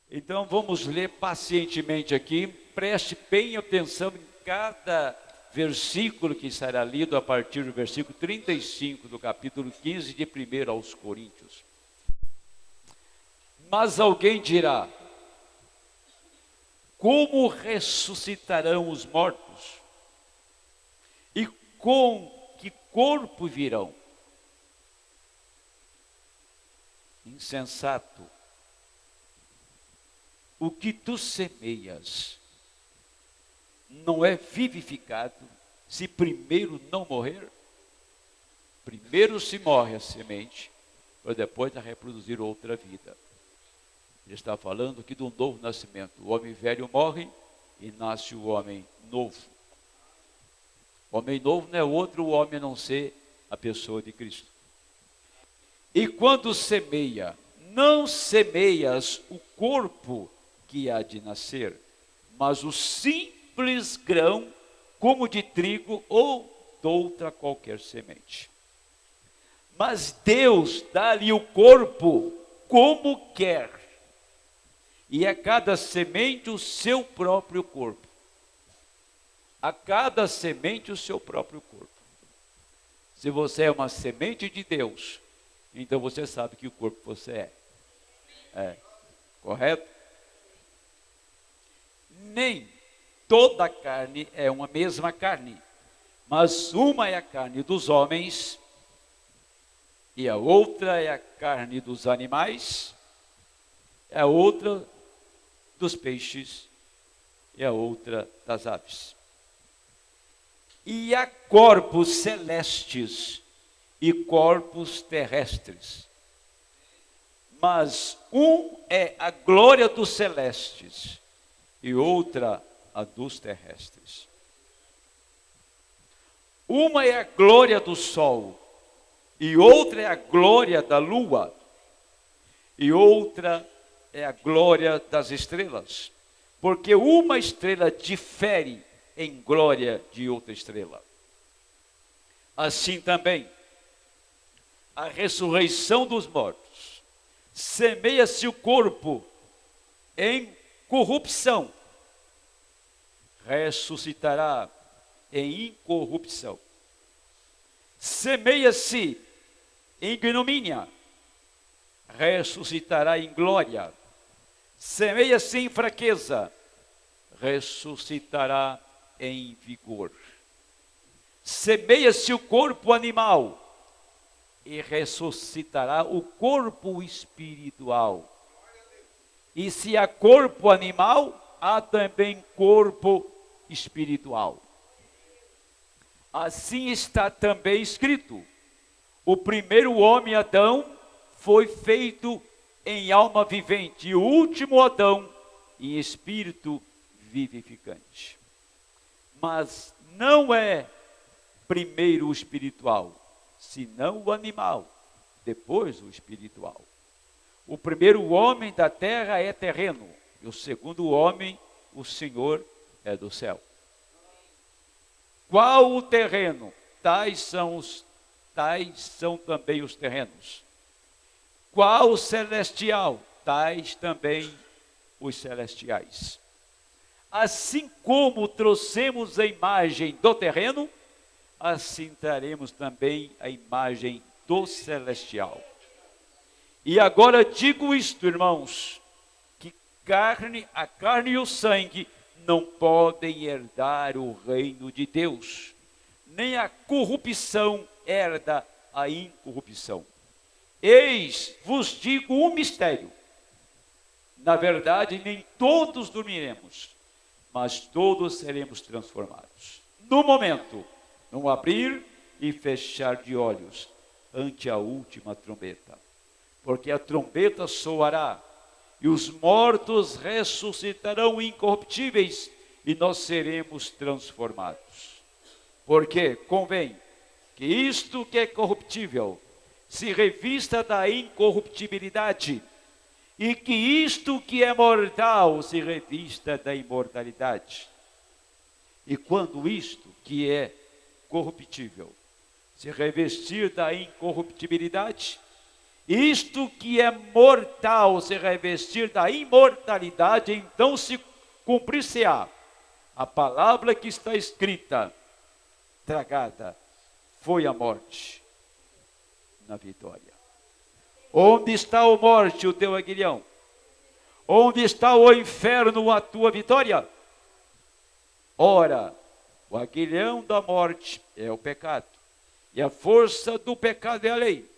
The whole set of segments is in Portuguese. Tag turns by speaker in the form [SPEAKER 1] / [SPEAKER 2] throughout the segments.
[SPEAKER 1] Então vamos ler pacientemente aqui, preste bem atenção em cada versículo que será lido a partir do versículo 35 do capítulo 15 de 1 aos Coríntios. Mas alguém dirá: como ressuscitarão os mortos? E com que corpo virão? Insensato, o que tu semeias não é vivificado se primeiro não morrer? Primeiro se morre a semente, para depois reproduzir outra vida. Ele está falando aqui do novo nascimento. O homem velho morre e nasce o homem novo. O homem novo não é outro homem a não ser a pessoa de Cristo. E quando semeia, não semeias o corpo que há de nascer, mas o simples grão, como de trigo ou de outra qualquer semente. Mas Deus dá-lhe o corpo como quer, e a cada semente o seu próprio corpo. A cada semente o seu próprio corpo. Se você é uma semente de Deus, então você sabe que o corpo você é. Correto? Nem toda a carne é uma mesma carne, mas uma é a carne dos homens, e a outra é a carne dos animais, a outra dos peixes, e a outra das aves. E há corpos celestes e corpos terrestres, mas um é a glória dos celestes, e outra a dos terrestres. Uma é a glória do sol, e outra é a glória da lua, e outra é a glória das estrelas, porque uma estrela difere em glória de outra estrela. Assim também, a ressurreição dos mortos, semeia-se o corpo em corrupção, ressuscitará em incorrupção. Semeia-se em ignomínia, ressuscitará em glória. Semeia-se em fraqueza, ressuscitará em vigor. Semeia-se o corpo animal e ressuscitará o corpo espiritual. E se há corpo animal, há também corpo espiritual. Assim está também escrito: o primeiro homem, Adão, foi feito em alma vivente, e o último Adão em espírito vivificante. Mas não é primeiro o espiritual, senão o animal, depois o espiritual. O primeiro homem da terra é terreno, e o segundo homem, o Senhor, é do céu. Qual o terreno? Tais são também os terrenos. Qual o celestial? Tais também os celestiais. Assim como trouxemos a imagem do terreno, assim traremos também a imagem do celestial. E agora digo isto, irmãos, que a carne e o sangue não podem herdar o reino de Deus, nem a corrupção herda a incorrupção. Eis, vos digo um mistério. Na verdade, nem todos dormiremos, mas todos seremos transformados. No momento, num abrir e fechar de olhos, ante a última trombeta. Porque a trombeta soará, e os mortos ressuscitarão incorruptíveis, e nós seremos transformados. Porque convém que isto que é corruptível se revista da incorruptibilidade, e que isto que é mortal se revista da imortalidade. E quando isto que é corruptível se revestir da incorruptibilidade, Isto que é mortal se revestir da imortalidade, então se cumprir-se-á a palavra que está escrita: tragada foi a morte na vitória. Onde está, a morte, o teu aguilhão? Onde está o inferno, a tua vitória? Ora, o aguilhão da morte é o pecado, e a força do pecado é a lei.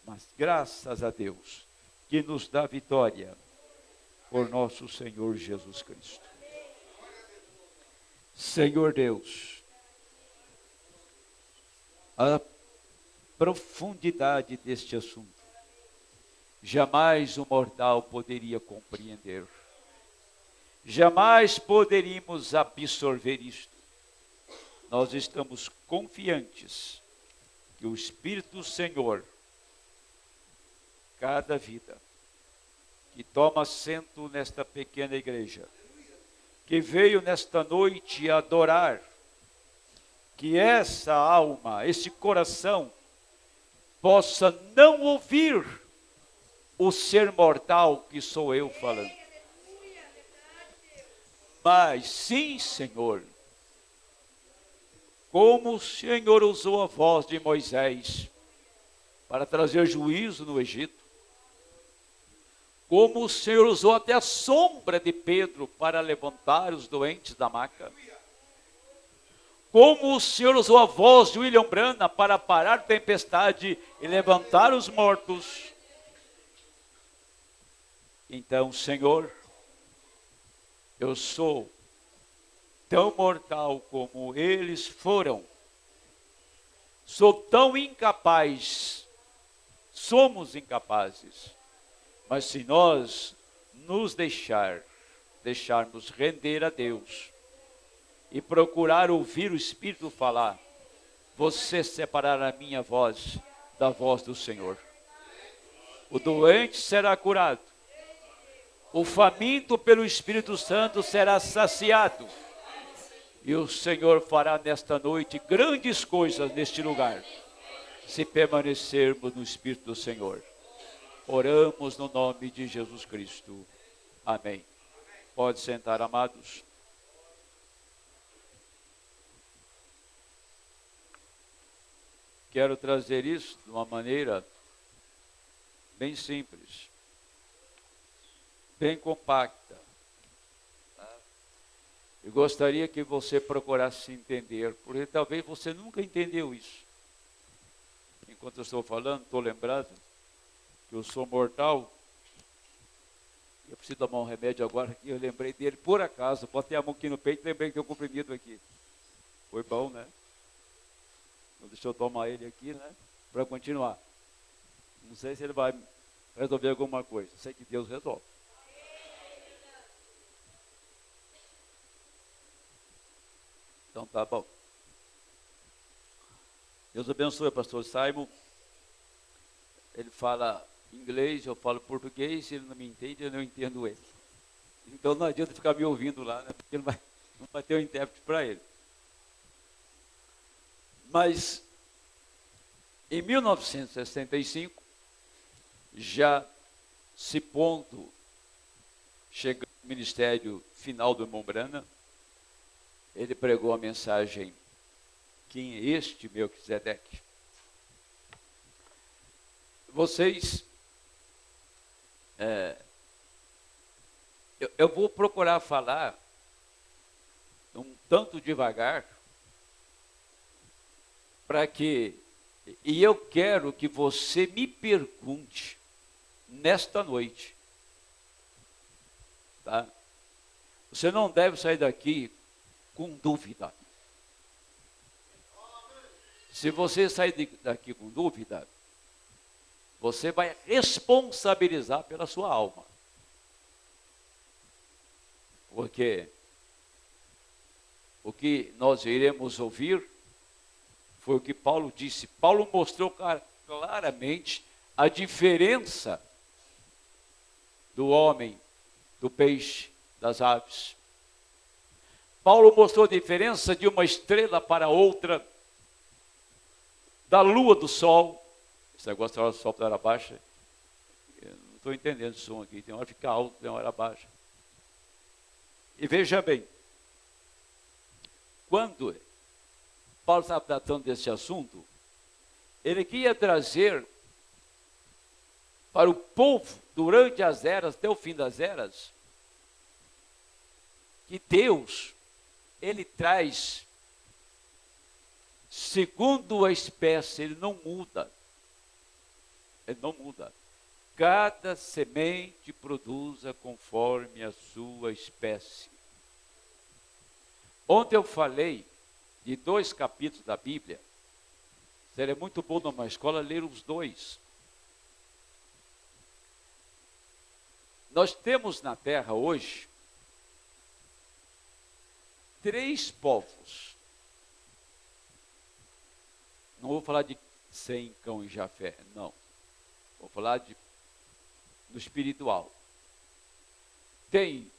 [SPEAKER 1] Mas graças a Deus, que nos dá vitória por nosso Senhor Jesus Cristo. Senhor Deus, a profundidade deste assunto, jamais o mortal poderia compreender. Jamais poderíamos absorver isto. Nós estamos confiantes que o Espírito do Senhor, cada vida que toma assento nesta pequena igreja, que veio nesta noite adorar, que essa alma, esse coração, possa não ouvir o ser mortal que sou eu falando. Mas sim, Senhor, como o Senhor usou a voz de Moisés para trazer juízo no Egito, como o Senhor usou até a sombra de Pedro para levantar os doentes da maca, como o Senhor usou a voz de William Branham para parar a tempestade e levantar os mortos. Então, Senhor, eu sou tão mortal como eles foram, sou tão incapaz, somos incapazes, mas se nós nos deixarmos render a Deus e procurar ouvir o Espírito falar, você separará a minha voz da voz do Senhor. O doente será curado, o faminto pelo Espírito Santo será saciado, e o Senhor fará nesta noite grandes coisas neste lugar, se permanecermos no Espírito do Senhor. Oramos no nome de Jesus Cristo. Amém. Pode sentar, amados. Quero trazer isso de uma maneira bem simples, bem compacta. Eu gostaria que você procurasse entender, porque talvez você nunca entendeu isso. Enquanto eu estou falando, estou lembrado que eu sou mortal. Eu preciso tomar um remédio agora, que eu lembrei dele por acaso. Botei a mão aqui no peito e lembrei que tem um comprimido aqui. Foi bom, né? Então deixa eu tomar ele aqui, né? Para continuar. Não sei se ele vai resolver alguma coisa. Sei que Deus resolve. Então tá bom. Deus abençoe, pastor Simon. Ele fala inglês, eu falo português, ele não me entende, eu não entendo ele. Então não adianta ficar me ouvindo lá, né? Porque não vai ter um intérprete para ele. Mas em 1965, já se pondo, chegando no ministério final do irmão Branham, ele pregou a mensagem: quem é este Melquisedeque? Vocês, eu vou procurar falar um tanto devagar, para que, e eu quero que você me pergunte nesta noite, tá? Você não deve sair daqui com dúvida. Se você sair daqui com dúvida, você vai responsabilizar pela sua alma. Porque o que nós iremos ouvir foi o que Paulo disse. Paulo mostrou claramente a diferença do homem, do peixe, das aves. Paulo mostrou a diferença de uma estrela para outra, da lua, do sol. Esse negócio do sol era baixa, estou entendendo o som aqui. Tem hora que fica alto, tem hora baixa. E veja bem, quando Paulo estava tratando desse assunto, ele queria trazer para o povo, durante as eras, até o fim das eras, que Deus, Ele traz, segundo a espécie, Ele não muda. Ele não muda. Cada semente produza conforme a sua espécie. Ontem eu falei de 2 capítulos da Bíblia. Seria muito bom numa escola ler os 2. Nós temos na terra hoje 3 povos. Não vou falar de Sem, Cão e Jafé, não. Vou falar do espiritual. Tem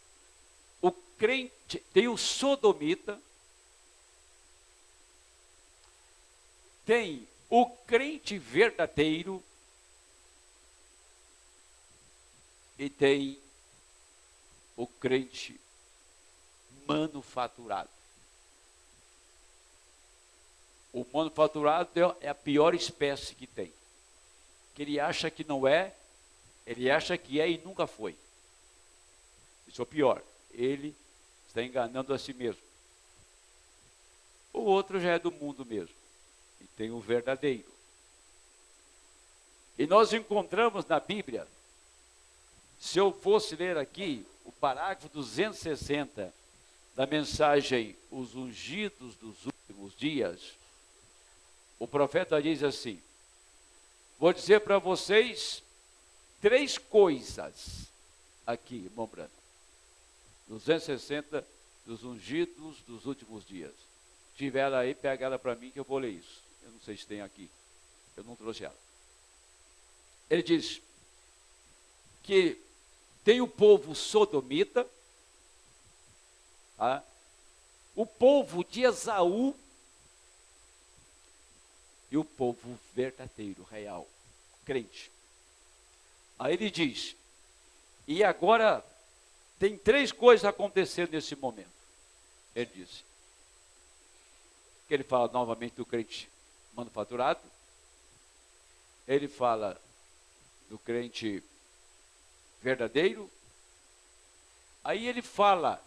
[SPEAKER 1] o crente, tem o sodomita, tem o crente verdadeiro e tem o crente manufaturado. O manufaturado é a pior espécie que tem. Que ele acha que não é, ele acha que é e nunca foi. Isso é o pior. Ele está enganando a si mesmo. O outro já é do mundo mesmo. E tem o verdadeiro. E nós encontramos na Bíblia, se eu fosse ler aqui o parágrafo 260 da mensagem Os Ungidos dos Últimos Dias, o profeta diz assim: vou dizer para vocês 3 coisas aqui, irmão Branco. 260 dos Ungidos dos Últimos Dias. Se tiver ela aí, pega ela para mim que eu vou ler isso. Eu não sei se tem aqui. Eu não trouxe ela. Ele diz que tem o povo sodomita, tá? O povo de Esaú e o povo verdadeiro, real, crente. Aí ele diz, e agora tem 3 coisas acontecendo nesse momento. Ele diz, que ele fala novamente do crente manufaturado, ele fala do crente verdadeiro, aí ele fala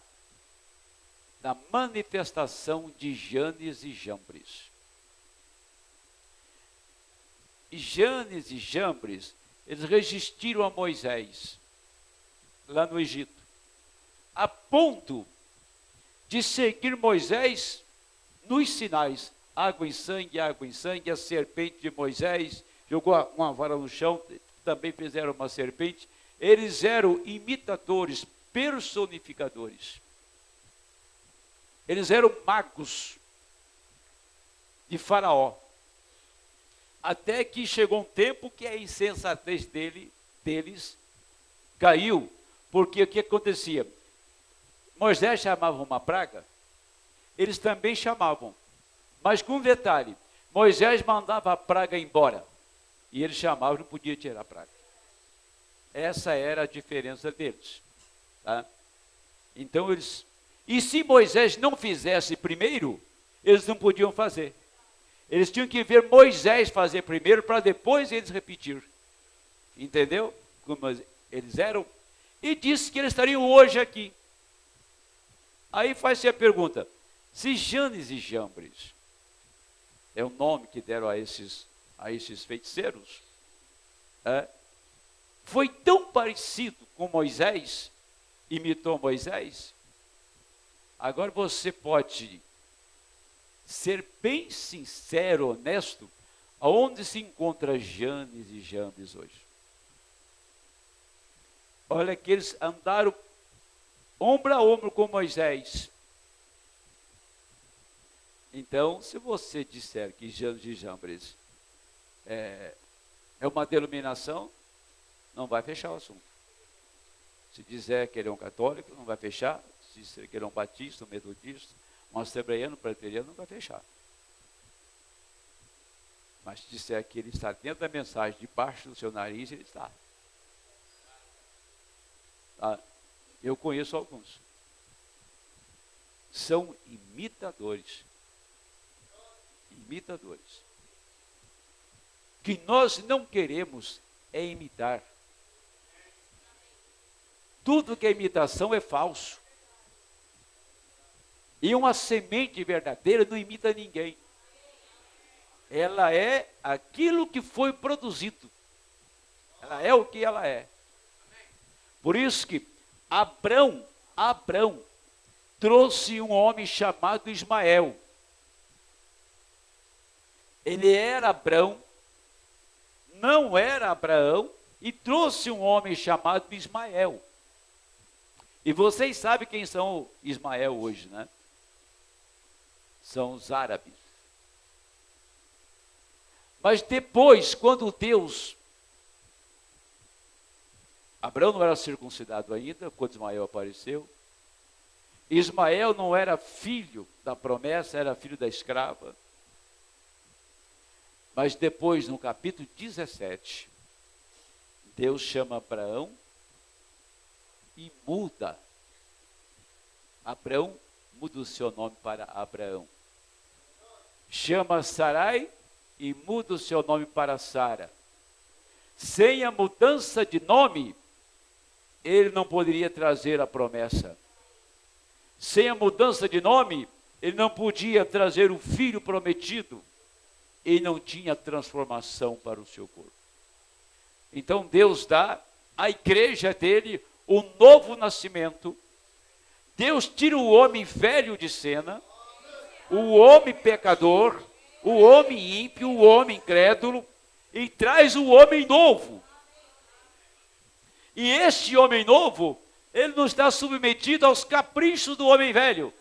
[SPEAKER 1] da manifestação de Janes e Jambres. E Janes e Jambres, eles resistiram a Moisés, lá no Egito, a ponto de seguir Moisés nos sinais, água em sangue, a serpente de Moisés, jogou uma vara no chão, também fizeram uma serpente. Eles eram imitadores, personificadores. Eles eram magos de Faraó. Até que chegou um tempo que a insensatez deles caiu. Porque o que acontecia? Moisés chamava uma praga, eles também chamavam. Mas com um detalhe, Moisés mandava a praga embora. E eles chamavam, não podia tirar a praga. Essa era a diferença deles. Tá? Então eles... E se Moisés não fizesse primeiro, eles não podiam fazer. Eles tinham que ver Moisés fazer primeiro, para depois eles repetir. Entendeu? Como eles eram. E disse que eles estariam hoje aqui. Aí faz-se a pergunta, se Janes e Jambres é o nome que deram a esses feiticeiros, foi tão parecido com Moisés, imitou Moisés, agora você pode ser bem sincero, honesto, aonde se encontra Janes e Jambres hoje? Olha que eles andaram ombro a ombro com Moisés. Então, se você disser que Janes e Jambres é uma denominação, não vai fechar o assunto. Se dizer que ele é um católico, não vai fechar. Se disser que ele é um batista, um metodista, um assembleiano, um presbiteriano, não vai fechar. Mas se disser que ele está dentro da mensagem, debaixo do seu nariz, ele está. Ah, eu conheço alguns. São imitadores. Imitadores. Que nós não queremos é imitar. Tudo que é imitação é falso. E uma semente verdadeira não imita ninguém. Ela é aquilo que foi produzido. Ela é o que ela é. Por isso que Abrão trouxe um homem chamado Ismael. Ele era Abrão, não era Abraão, e trouxe um homem chamado Ismael. E vocês sabem quem são Ismael hoje, né? São os árabes. Mas depois, quando Deus... Abraão não era circuncidado ainda, quando Ismael apareceu. Ismael não era filho da promessa, era filho da escrava. Mas depois, no capítulo 17, Deus chama Abraão e muda. Abraão muda o seu nome para Abraão. Chama Sarai e muda o seu nome para Sara. Sem a mudança de nome, ele não poderia trazer a promessa. Sem a mudança de nome, ele não podia trazer o filho prometido. E não tinha transformação para o seu corpo. Então Deus dá à igreja dele um novo nascimento. Deus tira o homem velho de cena, o homem pecador, o homem ímpio, o homem incrédulo, e traz o homem novo. E este homem novo, ele não está submetido aos caprichos do homem velho.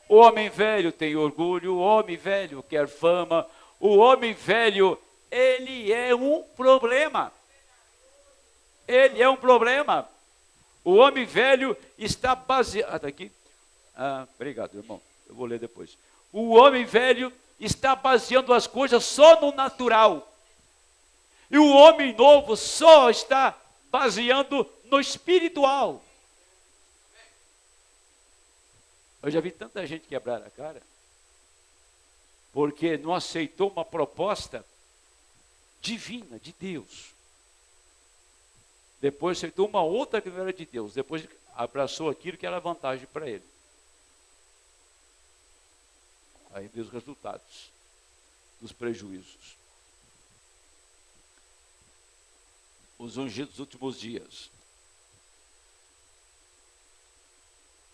[SPEAKER 1] O homem velho tem orgulho, o homem velho quer fama, o homem velho, ele é um problema. Ele é um problema. O homem velho está baseado... Está aqui? Obrigado, irmão. Eu vou ler depois. O homem velho está baseando as coisas só no natural. E o homem novo só está baseando no espiritual. Eu já vi tanta gente quebrar a cara, porque não aceitou uma proposta divina, de Deus. Depois aceitou uma outra que não era de Deus. Depois abraçou aquilo que era vantagem para ele. Aí veio os resultados dos prejuízos. Os ungidos dos últimos dias.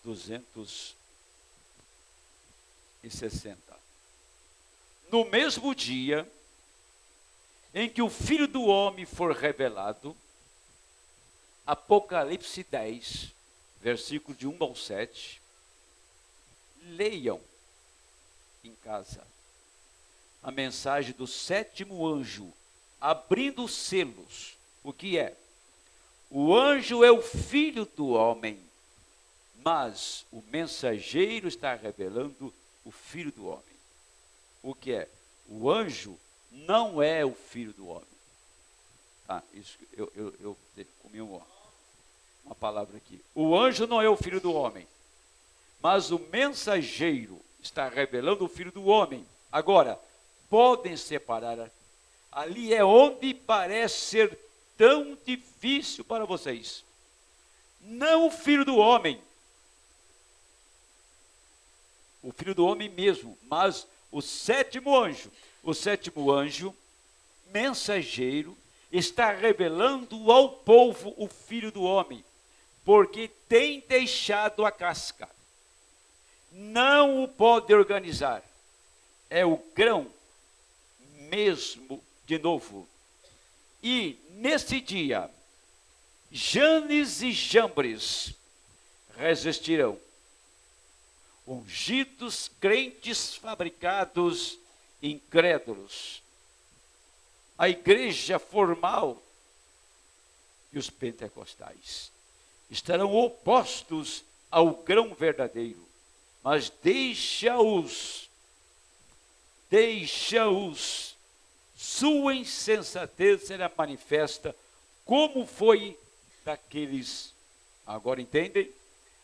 [SPEAKER 1] 260. No mesmo dia em que o Filho do Homem for revelado, Apocalipse 10, versículo de 1 ao 7, leiam em casa a mensagem do sétimo anjo, abrindo os selos. O que é? O anjo é o Filho do Homem, mas o mensageiro está revelando o Filho do Homem. O que é? O anjo não é o Filho do Homem. Isso eu comi uma palavra aqui. O anjo não é o Filho do Homem, mas o mensageiro está revelando o Filho do Homem. Agora, podem separar. Ali é onde parece ser tão difícil para vocês. Não o Filho do Homem. O Filho do Homem mesmo, mas o sétimo anjo, mensageiro, está revelando ao povo o Filho do Homem, porque tem deixado a casca. Não o pode organizar. É o grão mesmo de novo. E nesse dia, Janes e Jambres resistirão. Ungidos, crentes fabricados, incrédulos. A igreja formal e os pentecostais estarão opostos ao grão verdadeiro, mas deixa-os, sua insensatez será manifesta, como foi daqueles, agora entendem?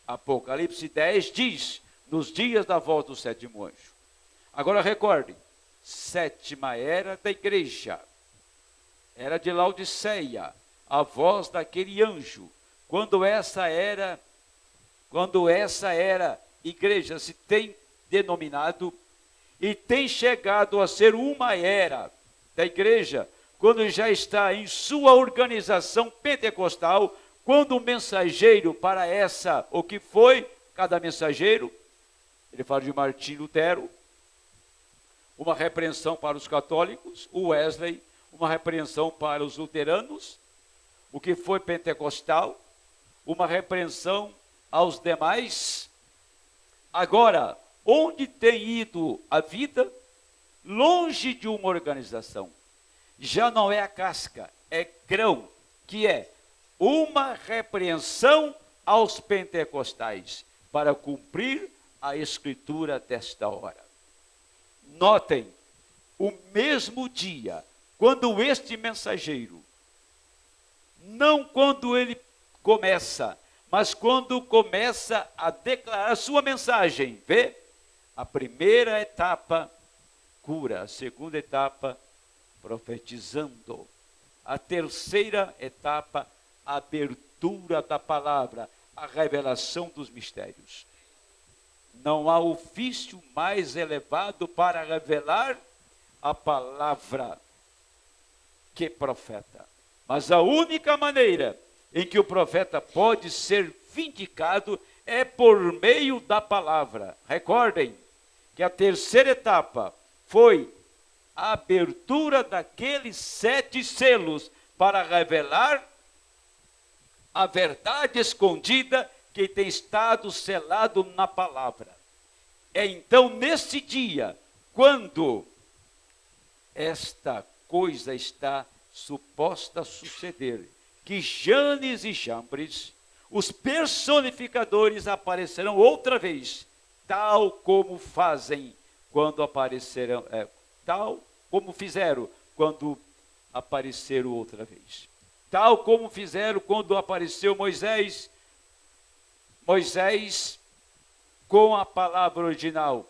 [SPEAKER 1] Apocalipse 10 diz, nos dias da volta do sétimo anjo. Agora recordem, sétima era da igreja, era de Laodiceia, a voz daquele anjo. Quando essa era igreja se tem denominado e tem chegado a ser uma era da igreja, quando já está em sua organização pentecostal, quando o mensageiro para essa, o que foi cada mensageiro, ele fala de Martim Lutero, uma repreensão para os católicos, o Wesley, uma repreensão para os luteranos, o que foi pentecostal, uma repreensão aos demais. Agora, onde tem ido a vida? Longe de uma organização. Já não é a casca, é grão, que é uma repreensão aos pentecostais, para cumprir a escritura desta hora. Notem, o mesmo dia, quando este mensageiro, não quando ele começa, mas quando começa a declarar a sua mensagem, vê? A primeira etapa, cura. A segunda etapa, profetizando. A terceira etapa, abertura da palavra, a revelação dos mistérios. Não há ofício mais elevado para revelar a palavra que profeta. Mas a única maneira em que o profeta pode ser vindicado é por meio da palavra. Recordem que a terceira etapa foi a abertura daqueles 7 selos para revelar a verdade escondida que tem estado selado na palavra. É então nesse dia, quando esta coisa está suposta a suceder, que Janes e Jambres, os personificadores, aparecerão outra vez, tal como fazem quando apareceram, tal como fizeram quando apareceram outra vez. Tal como fizeram quando apareceu Moisés com a palavra original,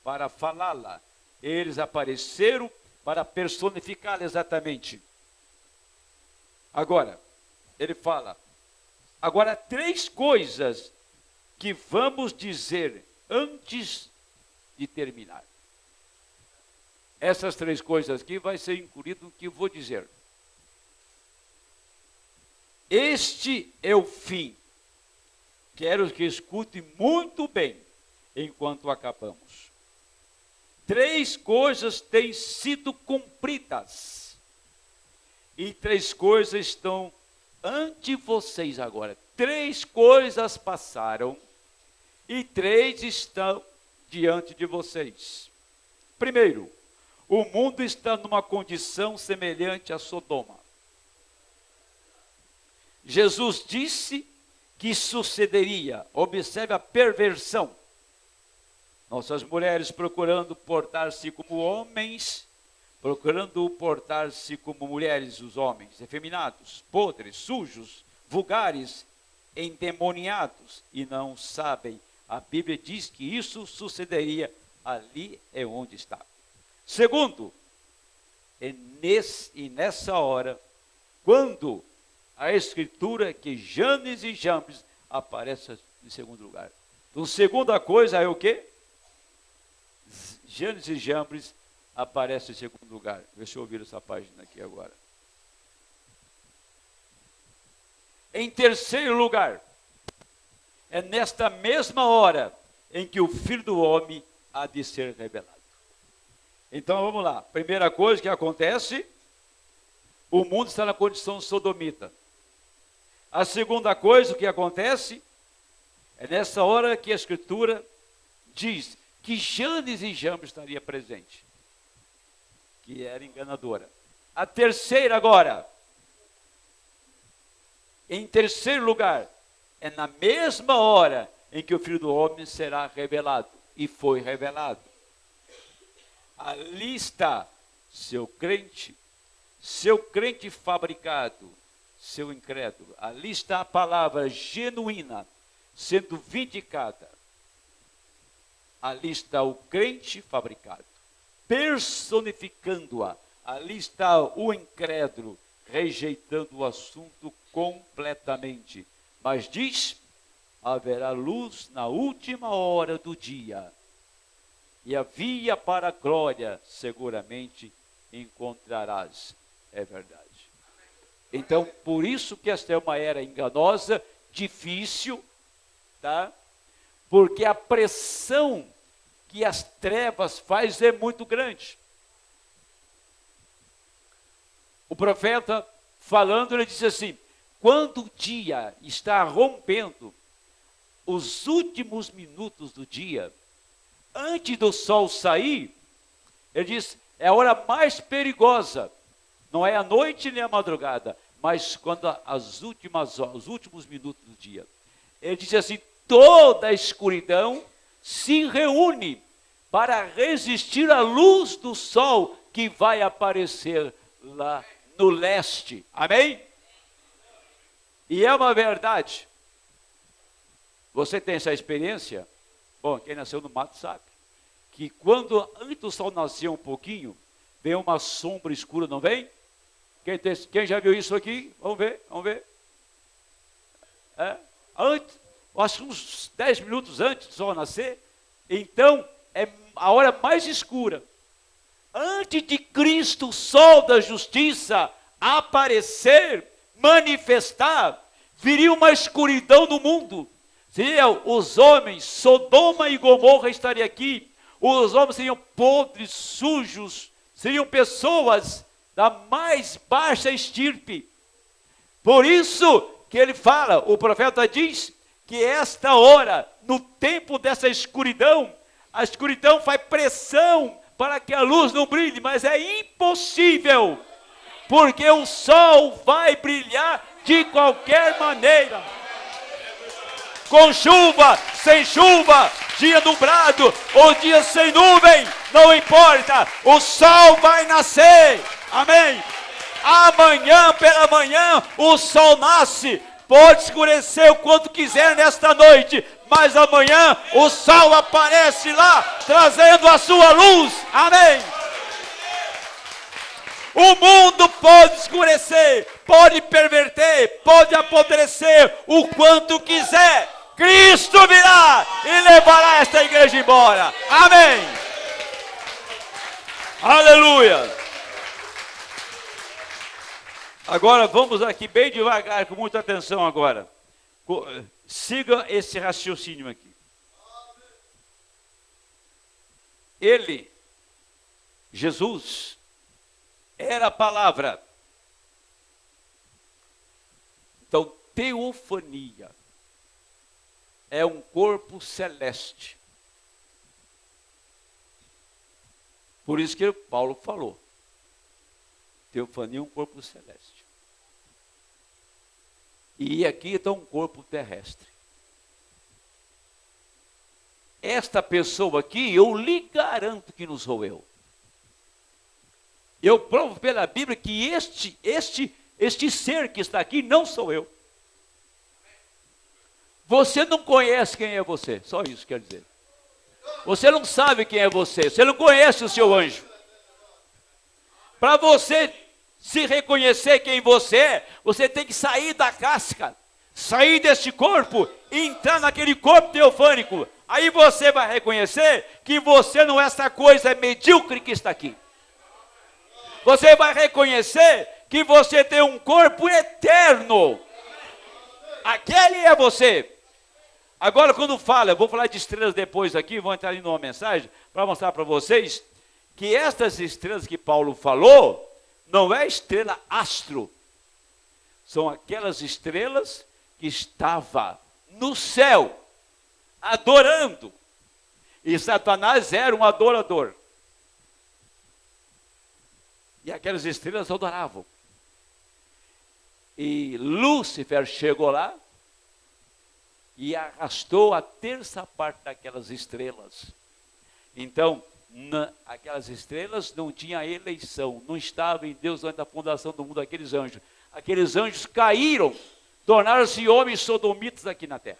[SPEAKER 1] para falá-la. Eles apareceram para personificá-la exatamente. Agora, ele fala, agora 3 coisas que vamos dizer antes de terminar. Essas 3 coisas aqui vai ser incluído no que eu vou dizer. Este é o fim. Quero que escute muito bem enquanto acabamos. 3 coisas têm sido cumpridas. E 3 coisas estão ante vocês agora. 3 coisas passaram e 3 estão diante de vocês. Primeiro, o mundo está numa condição semelhante a Sodoma. Jesus disse que sucederia. Observe a perversão. Nossas mulheres procurando portar-se como homens, procurando portar-se como mulheres, os homens, efeminados, podres, sujos, vulgares, endemoniados, e não sabem. A Bíblia diz que isso sucederia, ali é onde está. Segundo, nessa hora, quando a escritura que Janes e Jambres aparece em segundo lugar. Então, segunda coisa é o quê? Janes e Jambres aparece em segundo lugar. Deixa eu ouvir essa página aqui agora. Em terceiro lugar, é nesta mesma hora em que o Filho do Homem há de ser revelado. Então vamos lá. Primeira coisa que acontece, o mundo está na condição sodomita. A segunda coisa que acontece, é nessa hora que a Escritura diz que Janes e Jambres estaria presente, que era enganadora. A terceira agora, em terceiro lugar, é na mesma hora em que o Filho do Homem será revelado, e foi revelado. Ali está seu crente fabricado, seu incrédulo. Ali está a palavra genuína sendo vindicada. Ali está o crente fabricado, personificando-a. Ali está o incrédulo, rejeitando o assunto completamente. Mas diz, haverá luz na última hora do dia. E a via para a glória, seguramente encontrarás. É verdade. Então, por isso que esta é uma era enganosa, difícil, tá? Porque a pressão que as trevas faz é muito grande. O profeta, falando, ele disse assim, quando o dia está rompendo, os últimos minutos do dia, antes do sol sair, ele diz, é a hora mais perigosa, não é a noite nem a madrugada, mas quando os últimos minutos do dia. Ele diz assim, toda a escuridão se reúne para resistir à luz do sol que vai aparecer lá no leste. Amém? E é uma verdade. Você tem essa experiência? Bom, quem nasceu no mato sabe. Que quando antes do sol nascer um pouquinho, vem uma sombra escura, não vem? Quem já viu isso aqui? Vamos ver. Antes, acho que uns 10 minutos antes do sol nascer, então é a hora mais escura. Antes de Cristo, o sol da justiça, aparecer, manifestar, viria uma escuridão no mundo. Seriam os homens, Sodoma e Gomorra estariam aqui, os homens seriam podres, sujos, seriam pessoas da mais baixa estirpe. Por isso que ele fala, o profeta diz, que esta hora, no tempo dessa escuridão, a escuridão faz pressão para que a luz não brilhe, mas é impossível, porque o sol vai brilhar de qualquer maneira. Com chuva, sem chuva, dia nublado ou dia sem nuvem, não importa, o sol vai nascer, amém? Amanhã pela manhã o sol nasce, pode escurecer o quanto quiser nesta noite, mas amanhã o sol aparece lá, trazendo a sua luz, amém? O mundo pode escurecer, pode perverter, pode apodrecer o quanto quiser. Cristo virá e levará esta igreja embora. Amém. Aleluia. Agora vamos aqui bem devagar, com muita atenção agora. Siga esse raciocínio aqui. Ele, Jesus, era a palavra. Então, teofania é um corpo celeste. Por isso que Paulo falou. Teofania é um corpo celeste. E aqui está um corpo terrestre. Esta pessoa aqui, eu lhe garanto que não sou eu. Eu provo pela Bíblia que este ser que está aqui não sou eu. Você não conhece quem é você, só isso quer dizer. Você não sabe quem é você, você não conhece o seu anjo. Para você se reconhecer quem você é, você tem que sair da casca, sair deste corpo e entrar naquele corpo teofânico. Aí você vai reconhecer que você não é essa coisa medíocre que está aqui. Você vai reconhecer que você tem um corpo eterno. Aquele é você. Agora, quando fala, eu vou falar de estrelas depois aqui, vou entrar em uma mensagem para mostrar para vocês que estas estrelas que Paulo falou, não é estrela astro. São aquelas estrelas que estavam no céu, adorando. E Satanás era um adorador. E aquelas estrelas adoravam. E Lúcifer chegou lá e arrastou a terça parte daquelas estrelas. Então, aquelas estrelas não tinham eleição, não estavam em Deus antes da fundação do mundo, aqueles anjos. aqueles anjos caíram, tornaram-se homens sodomitas aqui na terra.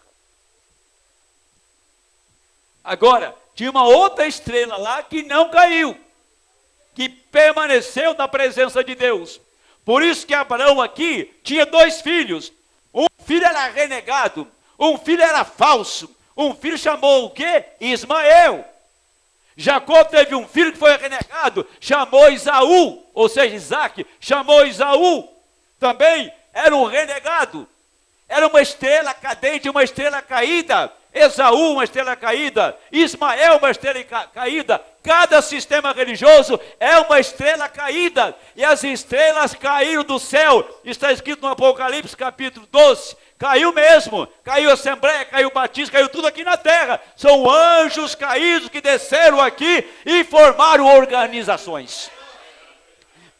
[SPEAKER 1] Agora, tinha uma outra estrela lá que não caiu, que permaneceu na presença de Deus. Por isso que Abraão aqui tinha 2 filhos. Um filho era renegado, um filho era falso. Um filho chamou o quê? Ismael. Jacó teve um filho que foi renegado, chamou Esaú, ou seja, Isaac, chamou Esaú. Também era um renegado. Era uma estrela cadente, uma estrela caída. Esaú, uma estrela caída. Ismael, uma estrela caída. Cada sistema religioso é uma estrela caída. E as estrelas caíram do céu. Está escrito no Apocalipse capítulo 12. Caiu mesmo. Caiu a Assembleia, caiu o Batismo, caiu tudo aqui na terra. São anjos caídos que desceram aqui e formaram organizações.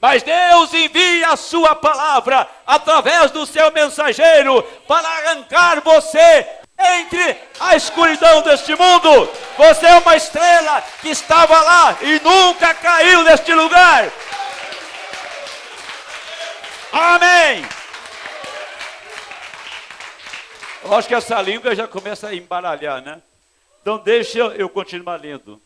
[SPEAKER 1] Mas Deus envia a sua palavra através do seu mensageiro para arrancar você entre a escuridão deste mundo. Você é uma estrela que estava lá e nunca caiu neste lugar. Amém. Eu acho que essa língua já começa a embaralhar, né? Então deixa eu continuar lendo.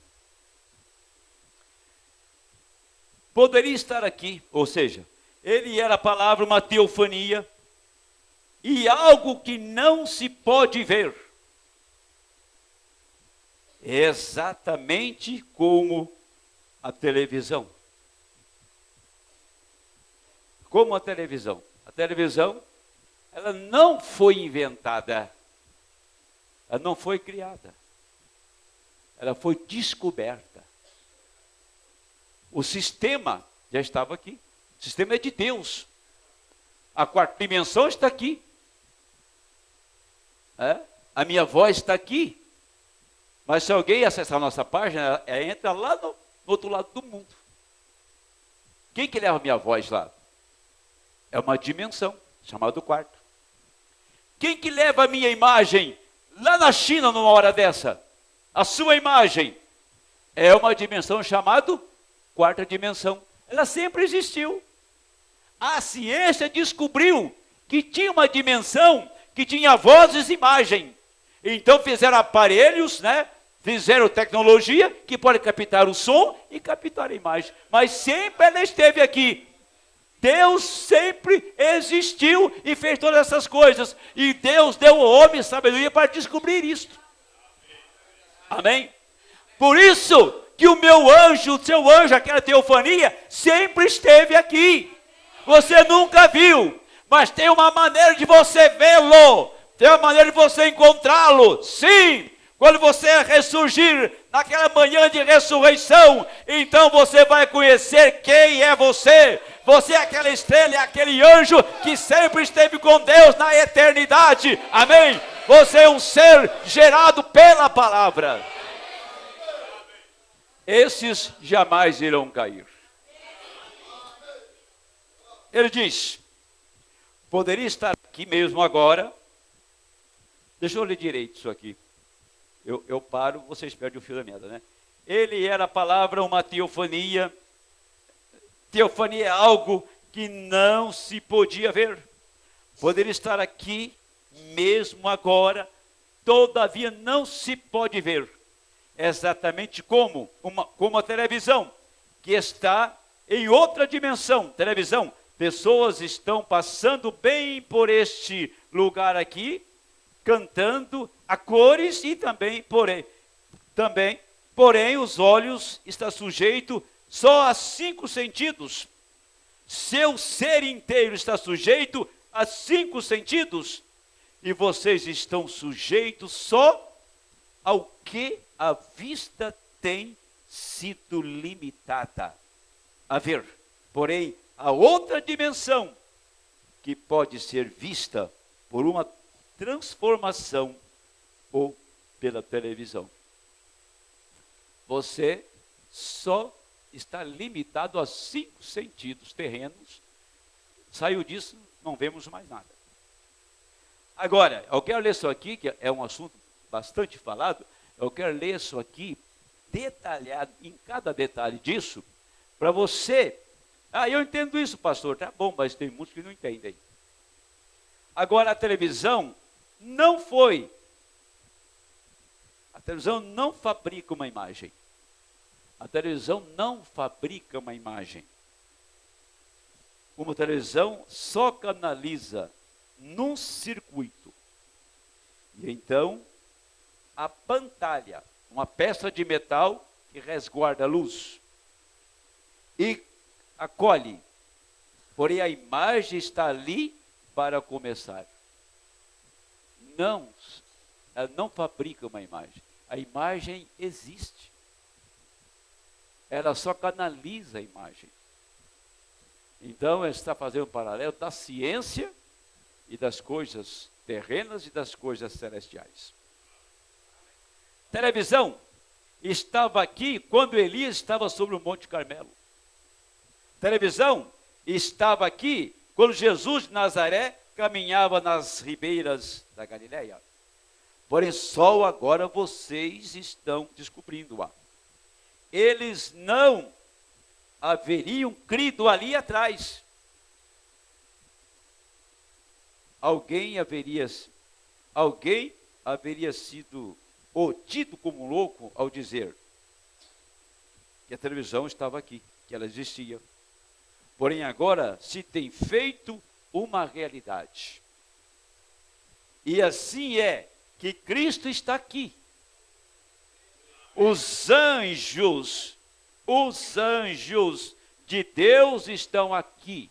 [SPEAKER 1] Poderia estar aqui, ou seja, ele era a palavra, uma teofania, e algo que não se pode ver. Exatamente como a televisão. Como a televisão. A televisão, ela não foi inventada. Ela não foi criada. Ela foi descoberta. O sistema já estava aqui. O sistema é de Deus. A 4ª dimensão está aqui. A minha voz está aqui. Mas se alguém acessar a nossa página, entra lá no outro lado do mundo. Quem que leva a minha voz lá? É uma dimensão, chamada quarto. Quem que leva a minha imagem lá na China numa hora dessa? A sua imagem é uma dimensão chamada 4ª dimensão. Ela sempre existiu. A ciência descobriu que tinha uma dimensão que tinha vozes e imagem. Então fizeram aparelhos, né? Fizeram tecnologia que pode captar o som e captar a imagem. Mas sempre ela esteve aqui. Deus sempre existiu e fez todas essas coisas. E Deus deu ao homem sabedoria para descobrir isto. Amém? Por isso que o meu anjo, o seu anjo, aquela teofania, sempre esteve aqui. Você nunca viu, mas tem uma maneira de você vê-lo. Tem uma maneira de você encontrá-lo. Sim, quando você ressurgir naquela manhã de ressurreição, então você vai conhecer quem é você. Você é aquela estrela, é aquele anjo que sempre esteve com Deus na eternidade. Amém? Você é um ser gerado pela palavra. Esses jamais irão cair. Ele diz, poderia estar aqui mesmo agora. Deixa eu ler direito isso aqui. Eu paro, vocês perdem o fio da meada, né? Ele era a palavra, uma teofania. Teofania é algo que não se podia ver. Poderia estar aqui mesmo agora, todavia não se pode ver. Exatamente como a televisão, que está em outra dimensão. Televisão, pessoas estão passando bem por este lugar aqui, cantando a cores e também, porém, os olhos estão sujeitos só a 5 sentidos. Seu ser inteiro está sujeito a 5 sentidos. E vocês estão sujeitos só ao que a vista tem sido limitada a ver. Porém, a outra dimensão que pode ser vista por uma transformação ou pela televisão. Você só está limitado a 5 sentidos terrenos. Saiu disso, não vemos mais nada. Agora, eu quero ler isso aqui, que é um assunto bastante falado. Eu quero ler isso aqui, detalhado, em cada detalhe disso, para você Ah, eu entendo isso, pastor. Tá bom, mas tem muitos que não entendem. Agora, a televisão não foi. A televisão não fabrica uma imagem. A televisão não fabrica uma imagem. Uma televisão só canaliza num circuito. E então, a pantalha, uma peça de metal que resguarda a luz e acolhe. Porém, a imagem está ali para começar. Ela não fabrica uma imagem. A imagem existe. Ela só canaliza a imagem. Então, ele está fazendo um paralelo da ciência e das coisas terrenas e das coisas celestiais. Televisão estava aqui quando Elias estava sobre o Monte Carmelo. Televisão estava aqui quando Jesus de Nazaré caminhava nas ribeiras da Galileia. Porém, só agora vocês estão descobrindo-a. Eles não haveriam crido ali atrás. Alguém haveria sido ou tido como louco ao dizer que a televisão estava aqui, que ela existia. Porém, agora se tem feito uma realidade. E assim é que Cristo está aqui. Os anjos de Deus estão aqui.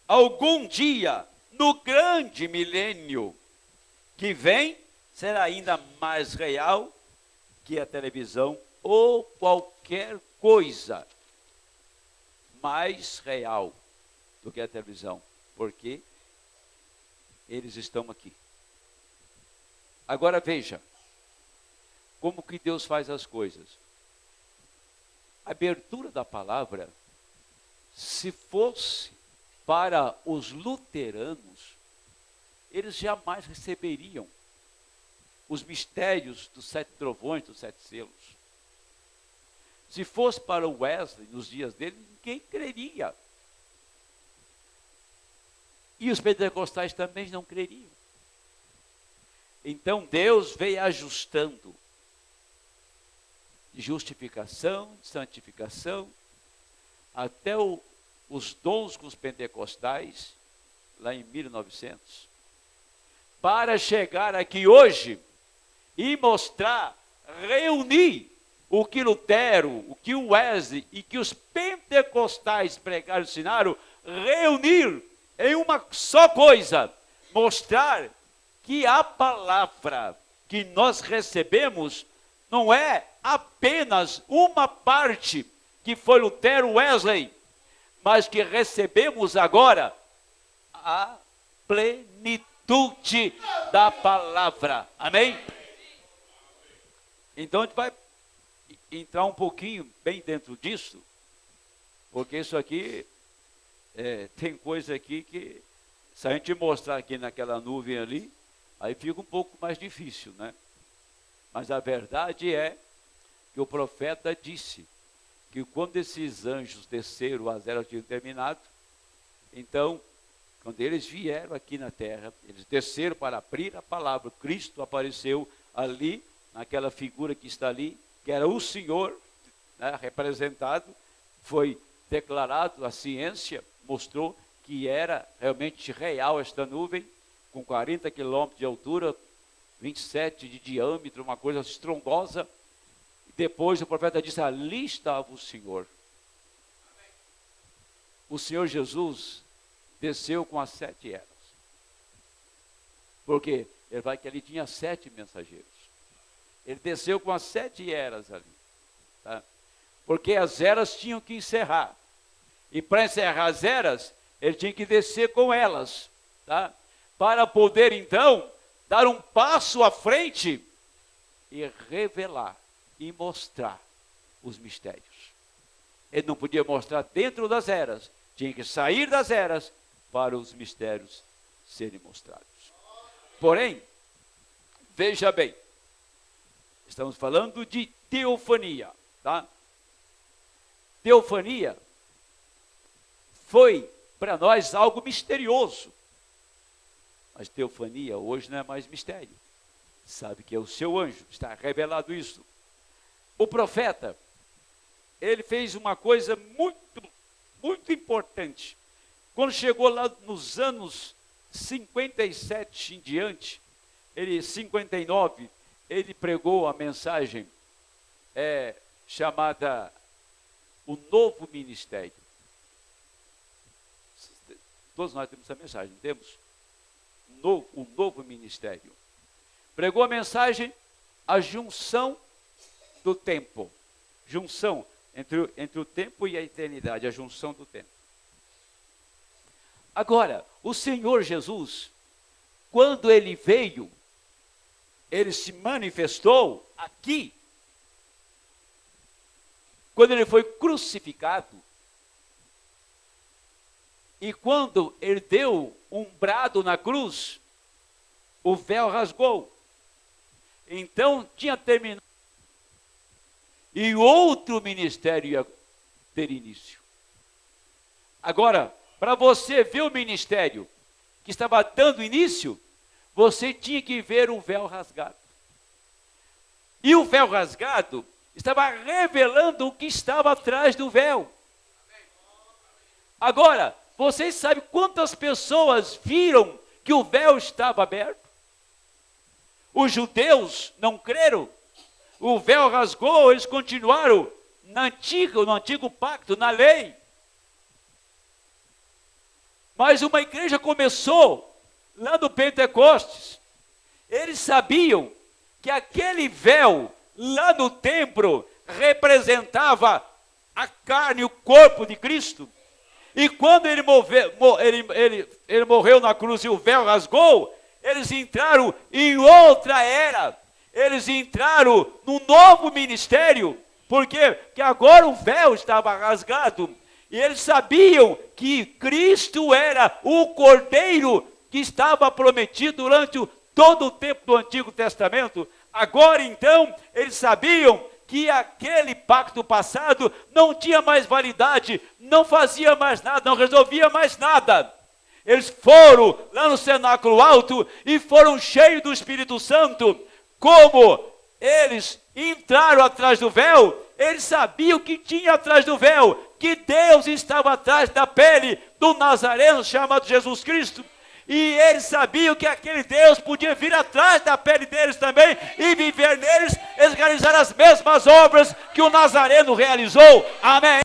[SPEAKER 1] Algum dia, no grande milênio que vem, será ainda mais real que a televisão ou qualquer coisa mais real do que a televisão, porque eles estão aqui. Agora veja, como que Deus faz as coisas. A abertura da palavra, se fosse para os luteranos, eles jamais receberiam os mistérios dos 7 trovões, dos 7 selos. Se fosse para o Wesley, nos dias dele, ninguém creria. E os pentecostais também não creriam. Então Deus veio ajustando de justificação, de santificação, até os dons com os pentecostais, lá em 1900, para chegar aqui hoje e mostrar, reunir o que Lutero, o que o Wesley e que os pentecostais pregaram e ensinaram, reunir em uma só coisa, mostrar que a palavra que nós recebemos não é apenas uma parte que foi Lutero, Wesley, mas que recebemos agora a plenitude da palavra. Amém? Então a gente vai entrar um pouquinho bem dentro disso, porque isso aqui tem coisa aqui que, se a gente mostrar aqui naquela nuvem ali, aí fica um pouco mais difícil, né? Mas a verdade é que o profeta disse que quando esses anjos desceram, as eras tinham terminado, então, quando eles vieram aqui na terra, eles desceram para abrir a palavra, Cristo apareceu ali, naquela figura que está ali, que era o Senhor, né, representado, foi declarado, a ciência mostrou que era realmente real esta nuvem, com 40 quilômetros de altura, 27 de diâmetro, uma coisa estrondosa. Depois o profeta disse, ali estava o Senhor. O Senhor Jesus desceu com as 7 eras. Por quê? Ele vai que ali tinha 7 mensageiros. Ele desceu com as 7 eras ali. Tá? Porque as eras tinham que encerrar. E para encerrar as eras, ele tinha que descer com elas. Tá? Para poder então dar um passo à frente e revelar e mostrar os mistérios. Ele não podia mostrar dentro das eras, tinha que sair das eras para os mistérios serem mostrados. Porém, veja bem, estamos falando de teofania, tá? Teofania foi para nós algo misterioso. Mas teofania hoje não é mais mistério. Sabe que é o seu anjo, está revelado isso. O profeta, ele fez uma coisa muito, muito importante. Quando chegou lá nos anos 57 em diante, 59, ele pregou a mensagem chamada o novo ministério. Todos nós temos essa mensagem, não temos? O novo ministério. Pregou a mensagem, a junção do tempo. Junção entre o tempo e a eternidade, a junção do tempo. Agora, o Senhor Jesus, quando ele veio, ele se manifestou aqui. Quando ele foi crucificado, e quando ele deu um brado na cruz, o véu rasgou. Então tinha terminado. E outro ministério ia ter início. Agora, para você ver o ministério que estava dando início, você tinha que ver o véu rasgado. E o véu rasgado estava revelando o que estava atrás do véu. Agora, vocês sabem quantas pessoas viram que o véu estava aberto? Os judeus não creram. O véu rasgou, eles continuaram no antigo pacto, na lei. Mas uma igreja começou lá no Pentecostes. Eles sabiam que aquele véu lá no templo representava a carne, o corpo de Cristo. E quando ele morreu na cruz e o véu rasgou, eles entraram em outra era. Eles entraram num novo ministério. Por quê? Porque agora o véu estava rasgado. E eles sabiam que Cristo era o Cordeiro que estava prometido durante todo o tempo do Antigo Testamento. Agora então, eles sabiam que aquele pacto passado não tinha mais validade, não fazia mais nada, não resolvia mais nada. Eles foram lá no cenáculo alto e foram cheios do Espírito Santo. Como eles entraram atrás do véu, eles sabiam que tinha atrás do véu, que Deus estava atrás da pele do Nazareno chamado Jesus Cristo. E eles sabiam que aquele Deus podia vir atrás da pele deles também e viver neles, eles realizaram as mesmas obras que o Nazareno realizou. Amém?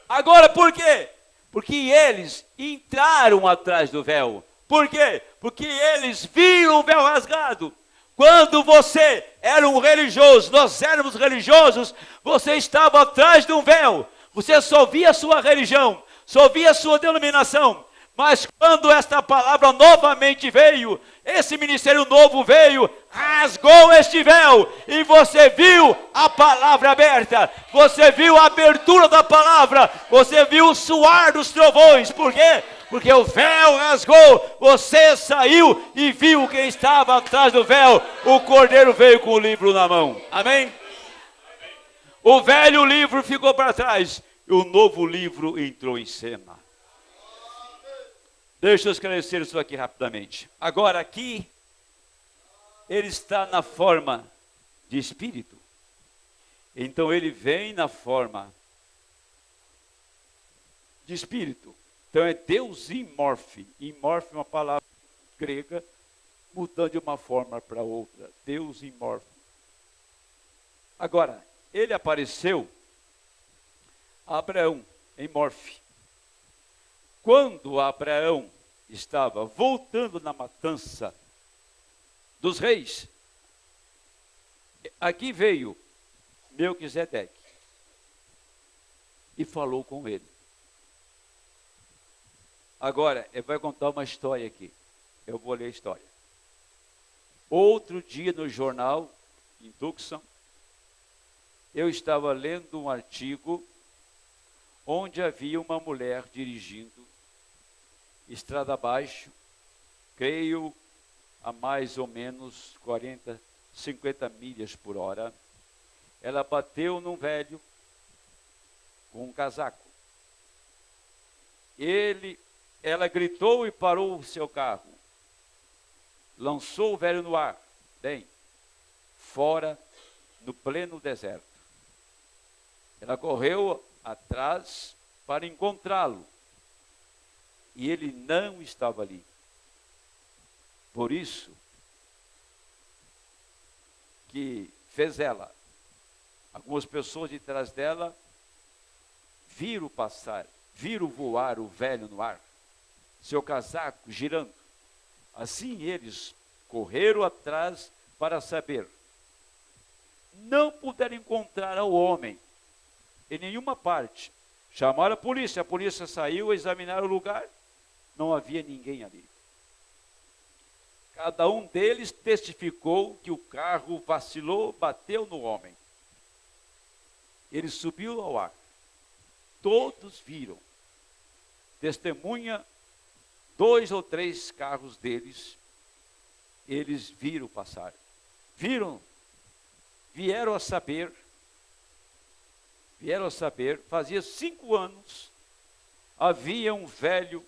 [SPEAKER 1] Agora, por quê? Porque eles entraram atrás do véu. Por quê? Porque eles viram o véu rasgado. Quando você era um religioso, nós éramos religiosos, você estava atrás de um véu. Você só via a sua religião, só via a sua denominação. Mas quando esta palavra novamente veio, esse ministério novo veio, rasgou este véu, e você viu a palavra aberta, você viu a abertura da palavra, você viu o soar dos trovões. Por quê? Porque o véu rasgou, você saiu e viu quem estava atrás do véu. O Cordeiro veio com o livro na mão. Amém? O velho livro ficou para trás e o novo livro entrou em cena. Deixa eu esclarecer isso aqui rapidamente. Agora aqui, ele está na forma de espírito. Então ele vem na forma de espírito. Então é Deus imorfe. Imorfe é uma palavra grega, mudando de uma forma para outra. Deus imorfe. Agora, ele apareceu a Abraão em Morfe. Quando Abraão estava voltando na matança dos reis, aqui veio Melquisedeque e falou com ele. Agora, ele vai contar uma história aqui. Eu vou ler a história. Outro dia no jornal, em Tucson, eu estava lendo um artigo onde havia uma mulher dirigindo estrada abaixo, creio a mais ou menos 40, 50 milhas por hora. Ela bateu num velho com um casaco. Ela gritou e parou o seu carro. Lançou o velho no ar, bem, fora, no pleno deserto. Ela correu atrás para encontrá-lo. E ele não estava ali. Por isso que fez ela. Algumas pessoas de trás dela viram passar, viram voar o velho no ar, seu casaco girando. Assim eles correram atrás para saber. Não puderam encontrar ao homem em nenhuma parte. Chamaram a polícia saiu, examinaram o lugar, não havia ninguém ali. Cada um deles testificou que o carro vacilou, bateu no homem. Ele subiu ao ar. Todos viram. Testemunha, 2 ou 3 carros deles, eles viram passar. Vieram a saber, fazia 5 anos, havia um velho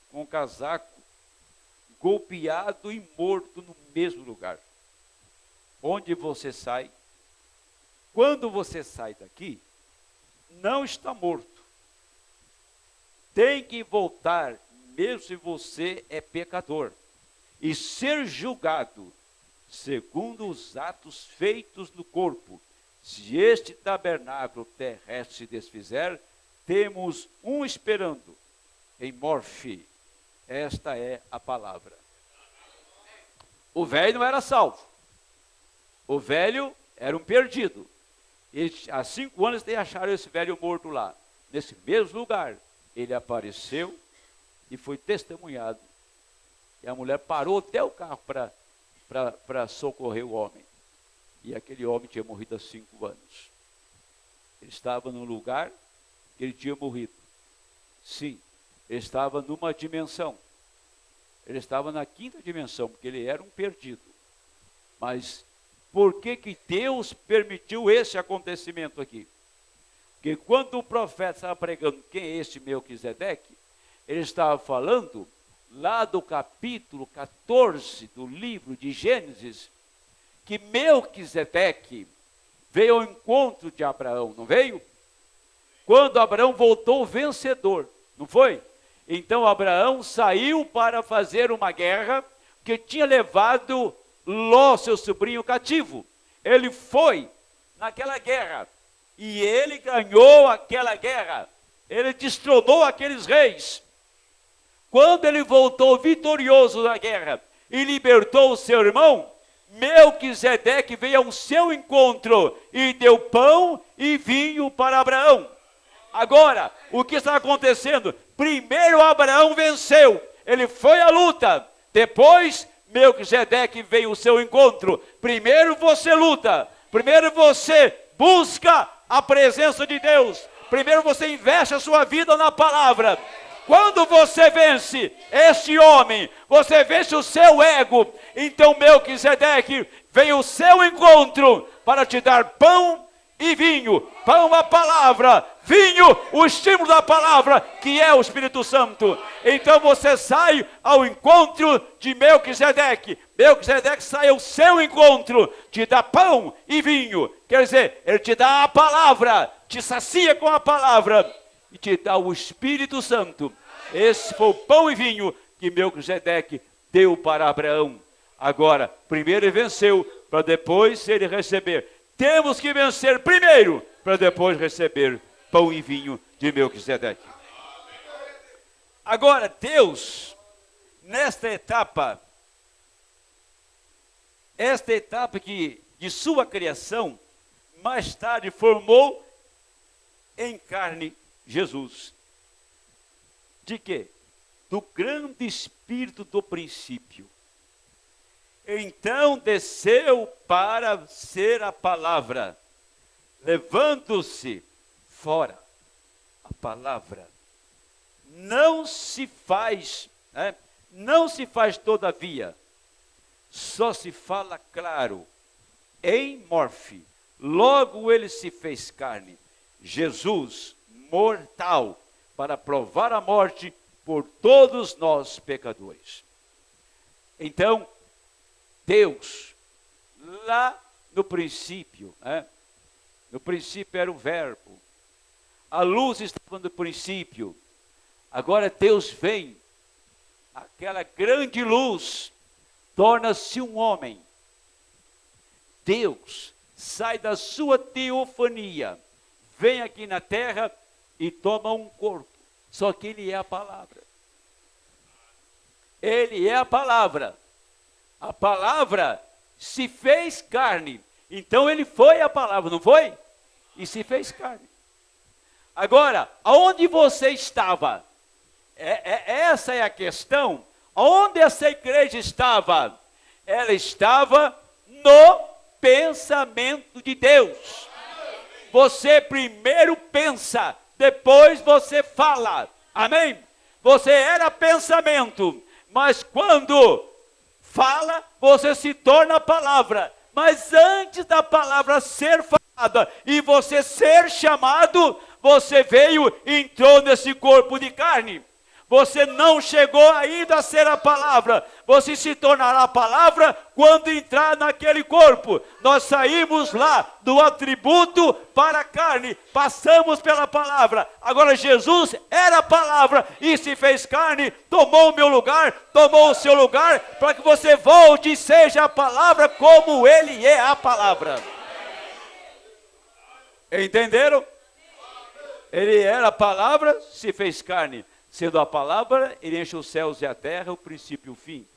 [SPEAKER 1] com casaco, golpeado e morto no mesmo lugar. Onde você sai, quando você sai daqui, não está morto. Tem que voltar, mesmo se você é pecador, e ser julgado segundo os atos feitos no corpo. Se este tabernáculo terrestre se desfizer, temos um esperando em Morfe. Esta é a palavra. O velho não era salvo. O velho era um perdido. E há 5 anos eles acharam esse velho morto lá. Nesse mesmo lugar, ele apareceu e foi testemunhado. E a mulher parou até o carro para socorrer o homem. E aquele homem tinha morrido há 5 anos. Ele estava num lugar que ele tinha morrido. Sim, ele estava numa dimensão. Ele estava na 5ª dimensão, porque ele era um perdido. Mas por que Deus permitiu esse acontecimento aqui? Porque quando o profeta estava pregando quem é este Melquisedeque, ele estava falando lá do capítulo 14 do livro de Gênesis, que Melquisedeque veio ao encontro de Abraão, não veio? Quando Abraão voltou vencedor, não foi? Então Abraão saiu para fazer uma guerra, que tinha levado Ló, seu sobrinho, cativo. Ele foi naquela guerra, e ele ganhou aquela guerra. Ele destronou aqueles reis. Quando ele voltou vitorioso na guerra e libertou o seu irmão, Melquisedeque veio ao seu encontro e deu pão e vinho para Abraão. Agora, o que está acontecendo? Primeiro Abraão venceu, ele foi à luta. Depois, Melquisedeque veio ao seu encontro. Primeiro você luta, primeiro você busca a presença de Deus. Primeiro você investe a sua vida na palavra. Quando você vence este homem, você vence o seu ego. Então Melquisedeque veio ao seu encontro para te dar pão e vinho. Pão, a palavra. Vinho, o estímulo da palavra, que é o Espírito Santo. Então você sai ao encontro de Melquisedeque. Melquisedeque sai ao seu encontro, te dá pão e vinho. Quer dizer, ele te dá a palavra, te sacia com a palavra e te dá o Espírito Santo. Esse foi o pão e vinho que Melquisedeque deu para Abraão. Agora, primeiro ele venceu, para depois ele receber. Temos que vencer primeiro, para depois receber pão e vinho de Melquisedeque. Agora, Deus, nesta etapa, que de sua criação, mais tarde formou em carne Jesus. De quê? Do grande Espírito do princípio. Então desceu para ser a palavra, levando-se fora. A palavra não se faz, todavia, só se fala claro, em morfe. Logo ele se fez carne. Jesus, mortal, para provar a morte por todos nós pecadores. Então, Deus, lá no princípio, no princípio era o verbo, a luz estava no princípio, agora Deus vem, aquela grande luz, torna-se um homem. Deus sai da sua teofania, vem aqui na terra e toma um corpo. Só que ele é a palavra. Ele é a palavra. A palavra se fez carne. Então ele foi a palavra, não foi? E se fez carne. Agora, aonde você estava? Essa é a questão. Onde essa igreja estava? Ela estava no pensamento de Deus. Você primeiro pensa, depois você fala. Amém? Você era pensamento, mas quando fala, você se torna palavra. Mas antes da palavra ser falada e você ser chamado, você veio e entrou nesse corpo de carne. Você não chegou ainda a ser a palavra. Você se tornará a palavra quando entrar naquele corpo. Nós saímos lá do atributo para a carne. Passamos pela palavra. Agora Jesus era a palavra e se fez carne. Tomou o meu lugar, tomou o seu lugar. Para que você volte e seja a palavra como ele é a palavra. Entenderam? Ele era a palavra, se fez carne. Sendo a palavra, ele enche os céus e a terra, o princípio e o fim.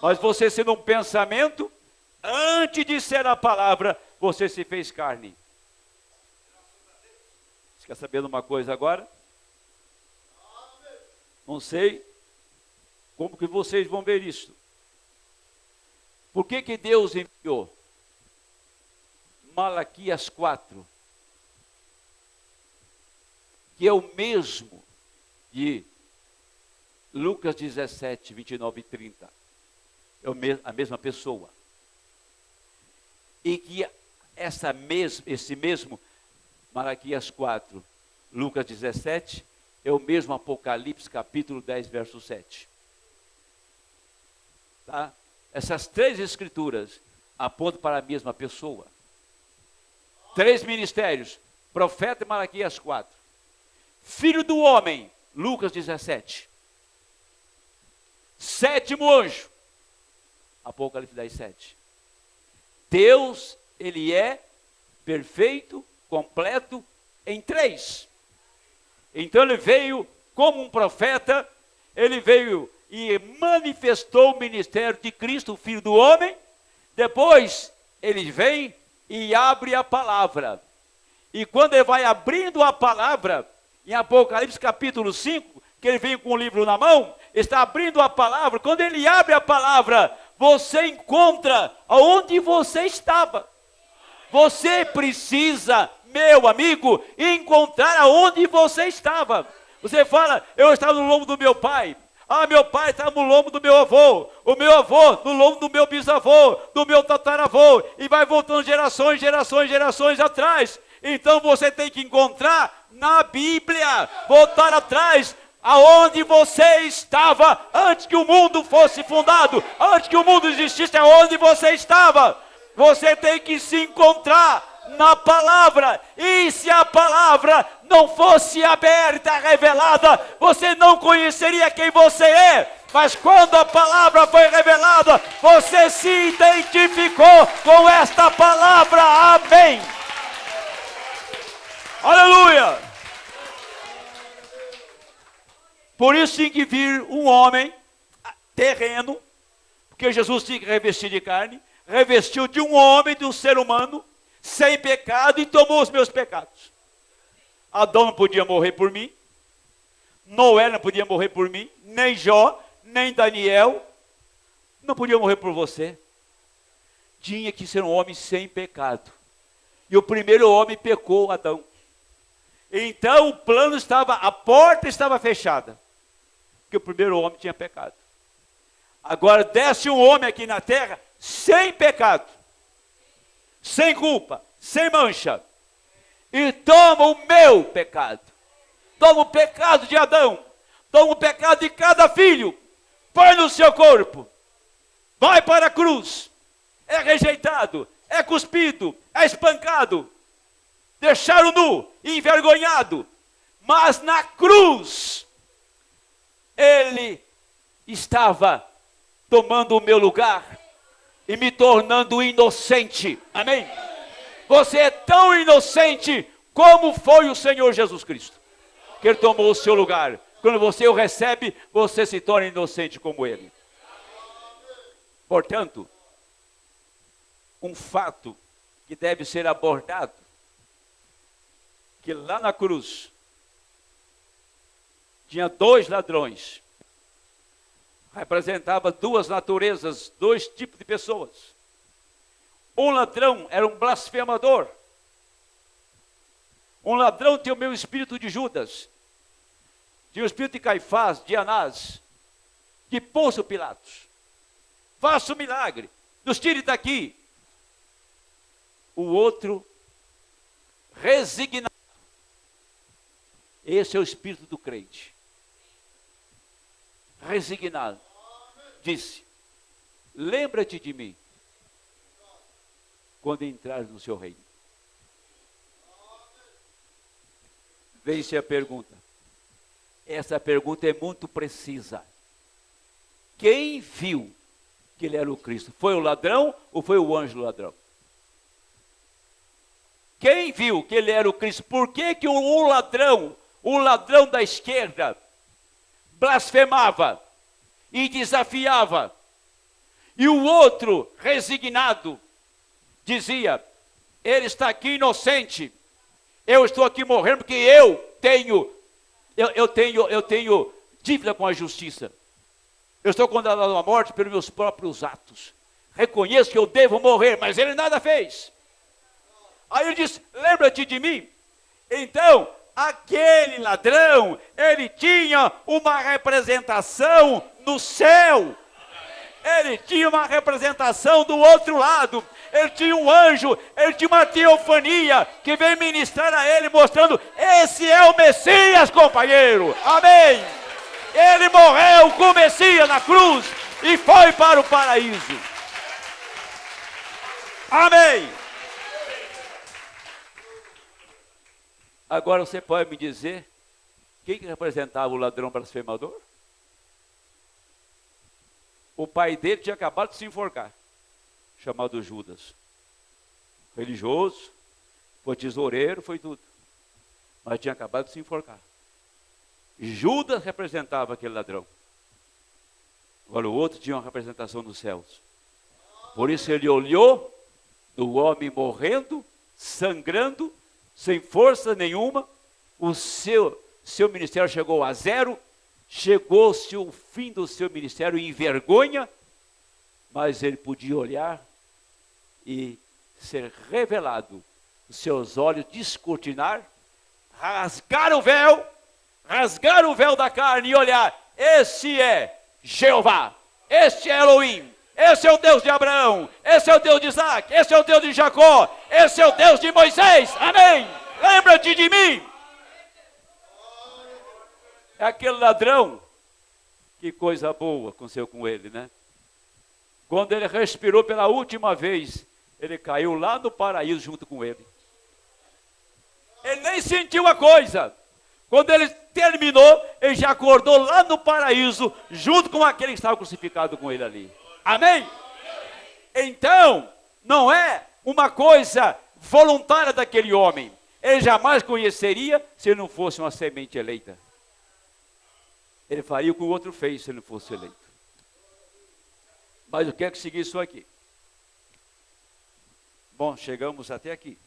[SPEAKER 1] Mas você sendo um pensamento, antes de ser a palavra, você se fez carne. Você quer saber de uma coisa agora? Não sei como que vocês vão ver isso. Por que Deus enviou Malaquias 4? Que é o mesmo de Lucas 17, 29 e 30. É a mesma pessoa. E que esse mesmo Malaquias 4, Lucas 17, é o mesmo Apocalipse capítulo 10, verso 7. Tá? Essas três escrituras apontam para a mesma pessoa. Três ministérios, profeta Malaquias 4. Filho do homem, Lucas 17. Sétimo anjo, Apocalipse 10, 7. Deus, ele é perfeito, completo em três. Então ele veio como um profeta, ele veio e manifestou o ministério de Cristo, o Filho do homem. Depois ele vem e abre a palavra. E quando ele vai abrindo a palavra, em Apocalipse capítulo 5, que ele vem com o livro na mão, está abrindo a palavra. Quando ele abre a palavra, você encontra aonde você estava. Você precisa, meu amigo, encontrar aonde você estava. Você fala, eu estava no lombo do meu pai. Ah, meu pai estava no lombo do meu avô. O meu avô no lombo do meu bisavô, do meu tataravô. E vai voltando gerações atrás. Então você tem que encontrar na Bíblia, voltar atrás, aonde você estava antes que o mundo fosse fundado, antes que o mundo existisse, aonde você estava. Você tem que se encontrar na palavra, e se a palavra não fosse aberta, revelada, você não conheceria quem você é. Mas quando a palavra foi revelada, você se identificou com esta palavra. Amém. Aleluia! Por isso tinha que vir um homem terreno, porque Jesus tinha que revestir de carne, revestiu de um homem, de um ser humano, sem pecado, e tomou os meus pecados. Adão não podia morrer por mim, Noé não podia morrer por mim, nem Jó, nem Daniel, não podia morrer por você. Tinha que ser um homem sem pecado. E o primeiro homem pecou, Adão. Então o plano estava, a porta estava fechada, porque o primeiro homem tinha pecado. Agora desce um homem aqui na terra, sem pecado, sem culpa, sem mancha, e toma o meu pecado. toma o pecado de Adão, toma o pecado de cada filho, põe no seu corpo, vai para a cruz, é rejeitado, é cuspido, é espancado, deixaram nu, envergonhado, mas na cruz, ele estava tomando o meu lugar e me tornando inocente, amém? Você é tão inocente como foi o Senhor Jesus Cristo, que ele tomou o seu lugar. Quando você o recebe, você se torna inocente como ele. Portanto, um fato que deve ser abordado, que lá na cruz, tinha 2 ladrões, representava 2 naturezas, 2 tipos de pessoas. Um ladrão era um blasfemador, um ladrão tinha o meu espírito de Judas, tinha o espírito de Caifás, de Anás, de Pôncio Pilatos. Faça um milagre, nos tire daqui. O outro, resignado. Esse é o espírito do crente. Resignado. Disse, lembra-te de mim, quando entrares no seu reino. Vem-se a pergunta. Essa pergunta é muito precisa. Quem viu que ele era o Cristo? Foi o ladrão ou foi o anjo ladrão? Quem viu que ele era o Cristo? Por que que o ladrão da esquerda, blasfemava e desafiava, e o outro, resignado, dizia, ele está aqui inocente, eu estou aqui morrendo porque eu tenho dívida com a justiça, eu estou condenado à morte pelos meus próprios atos, reconheço que eu devo morrer, mas ele nada fez. Aí ele disse, lembra-te de mim. Então, aquele ladrão, ele tinha uma representação no céu. Ele tinha uma representação do outro lado. Ele tinha um anjo, ele tinha uma teofania que veio ministrar a ele, mostrando, esse é o Messias, companheiro. Amém. Ele morreu com o Messias na cruz e foi para o paraíso. Amém. Agora você pode me dizer, quem que representava o ladrão blasfemador? O pai dele tinha acabado de se enforcar, chamado Judas. Religioso, foi tesoureiro, foi tudo. Mas tinha acabado de se enforcar. Judas representava aquele ladrão. Agora o outro tinha uma representação dos céus. Por isso ele olhou do homem morrendo, sangrando, sem força nenhuma, o seu ministério chegou a zero, chegou-se o fim do seu ministério em vergonha, mas ele podia olhar e ser revelado, os seus olhos descortinar, rasgar o véu da carne e olhar, esse é Jeová, este é Elohim, esse é o Deus de Abraão, esse é o Deus de Isaac, esse é o Deus de Jacó, esse é o Deus de Moisés, amém, lembra-te de mim. É aquele ladrão, que coisa boa aconteceu com ele, né? Quando ele respirou pela última vez, ele caiu lá no paraíso junto com ele. Ele nem sentiu a coisa. Quando ele terminou, ele já acordou lá no paraíso, junto com aquele que estava crucificado com ele ali. Amém? Então, não é uma coisa voluntária daquele homem. Ele jamais conheceria se não fosse uma semente eleita. Ele faria o que o outro fez se ele não fosse eleito. Mas eu quero seguir isso aqui. Bom, chegamos até aqui.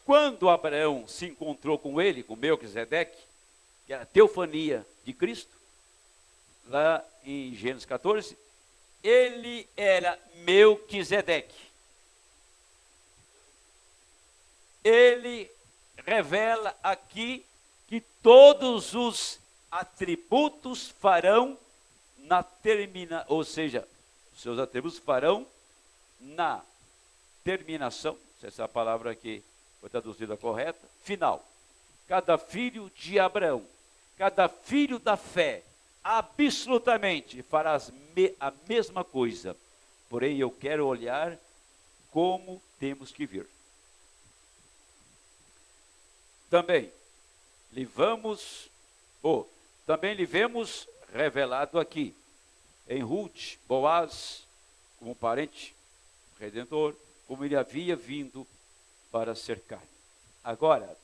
[SPEAKER 1] Quando Abraão se encontrou com ele, com Melquisedeque, que era a teofania de Cristo, lá em Gênesis 14, ele era Melquisedeque. Ele revela aqui que todos os atributos farão ou seja, seus atributos farão na terminação, se essa palavra aqui foi traduzida correta, final. cada filho de Abraão, cada filho da fé, absolutamente fará a mesma coisa. Porém, eu quero olhar como temos que vir. Também lhe vemos revelado aqui, em Ruth, Boaz, como parente redentor, como ele havia vindo para cercar. Agora,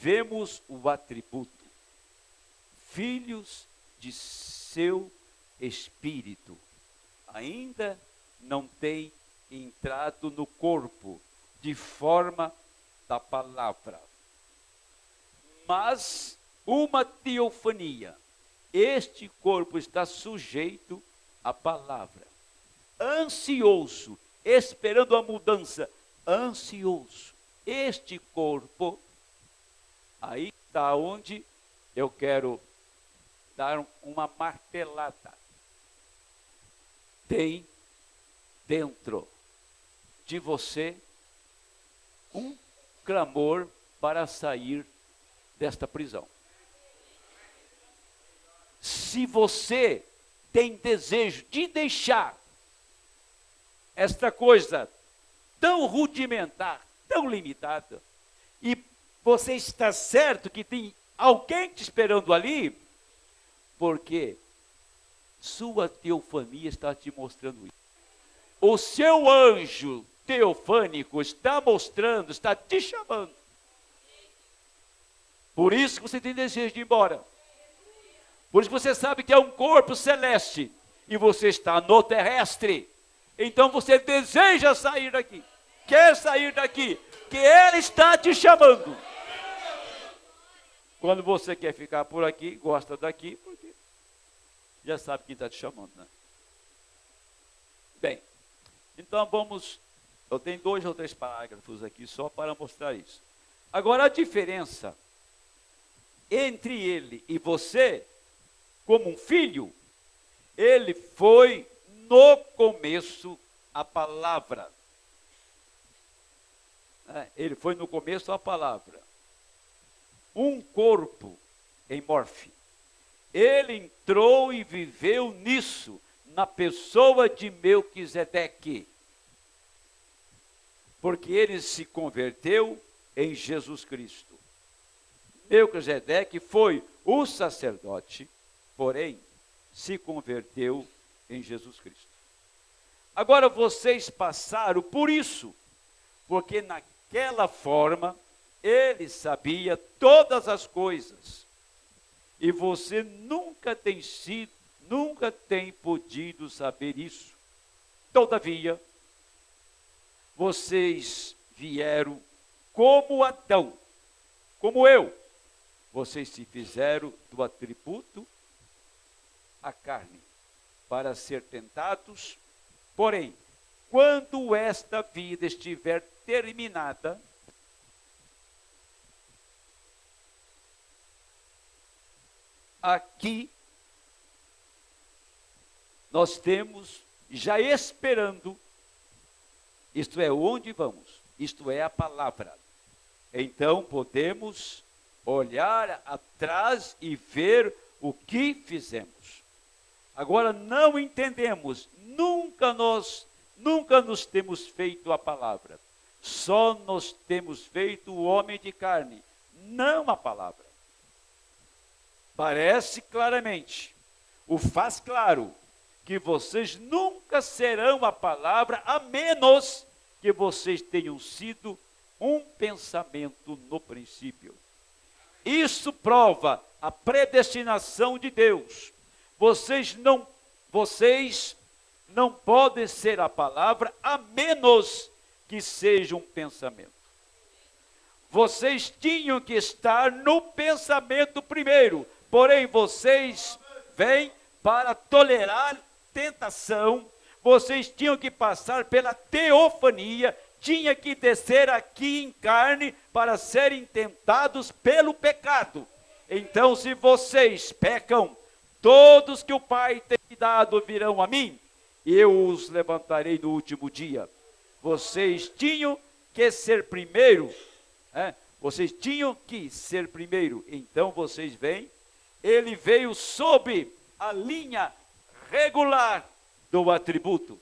[SPEAKER 1] vemos o atributo, filhos de seu espírito, ainda não tem entrado no corpo, de forma da palavra. Mas uma teofania, este corpo está sujeito à palavra, ansioso, esperando a mudança, ansioso. Este corpo, aí está onde eu quero dar uma martelada. Tem dentro de você um clamor para sair desta prisão. Se você tem desejo de deixar esta coisa tão rudimentar, tão limitada, e você está certo que tem alguém te esperando ali, porque sua teofania está te mostrando isso. O seu anjo teofânico está mostrando, está te chamando. Por isso que você tem desejo de ir embora. Por isso que você sabe que é um corpo celeste e você está no terrestre. Então você deseja sair daqui, quer sair daqui, que Ele está te chamando. Quando você quer ficar por aqui, gosta daqui, porque já sabe quem está te chamando, né? Bem, então eu tenho 2 ou 3 parágrafos aqui só para mostrar isso. Agora a diferença entre ele e você, como um filho, ele foi no começo a palavra. Ele foi no começo a palavra. Um corpo em morfe. Ele entrou e viveu nisso, na pessoa de Melquisedeque. Porque ele se converteu em Jesus Cristo. Melquisedeque foi o sacerdote, porém, se converteu em Jesus Cristo. Agora vocês passaram por isso, porque naquela forma, ele sabia todas as coisas. E você nunca tem podido saber isso. Todavia, vocês vieram como Adão, como eu. Vocês se fizeram do atributo a carne, para ser tentados. Porém, quando esta vida estiver terminada, aqui nós temos já esperando, isto é, onde vamos, isto é a palavra. Então podemos olhar atrás e ver o que fizemos. Agora não entendemos, nunca nos temos feito a palavra. Só nos temos feito o homem de carne, não a palavra. Parece claramente, o faz claro, que vocês nunca serão a palavra, a menos que vocês tenham sido um pensamento no princípio. Isso prova a predestinação de Deus. Vocês não podem ser a palavra, a menos que seja um pensamento. Vocês tinham que estar no pensamento primeiro, porém vocês vêm para tolerar tentação, vocês tinham que passar pela teofania, tinha que descer aqui em carne para serem tentados pelo pecado. Então, se vocês pecam, todos que o Pai tem dado virão a mim, e eu os levantarei no último dia. Vocês tinham que ser primeiro, Vocês tinham que ser primeiro. Então vocês veem, ele veio sob a linha regular do atributo.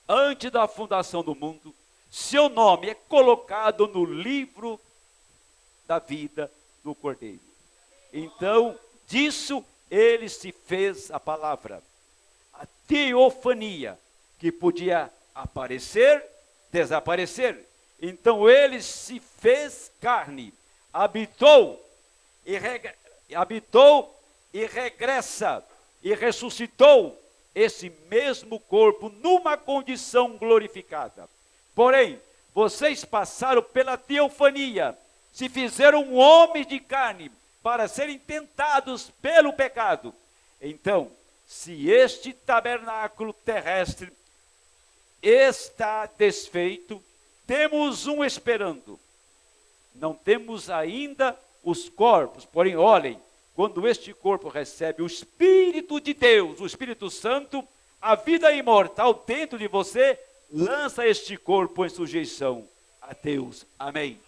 [SPEAKER 1] Antes da fundação do mundo, seu nome é colocado no livro da vida do Cordeiro. Então, disso ele se fez a palavra. A teofania, que podia aparecer, desaparecer. Então ele se fez carne, habitou e regressa e ressuscitou esse mesmo corpo numa condição glorificada. Porém, vocês passaram pela teofania, se fizeram homens de carne para serem tentados pelo pecado. Então, se este tabernáculo terrestre está desfeito, temos um esperando. Não temos ainda os corpos, porém, olhem, quando este corpo recebe o Espírito de Deus, o Espírito Santo, a vida imortal dentro de você, lança este corpo em sujeição a Deus. Amém.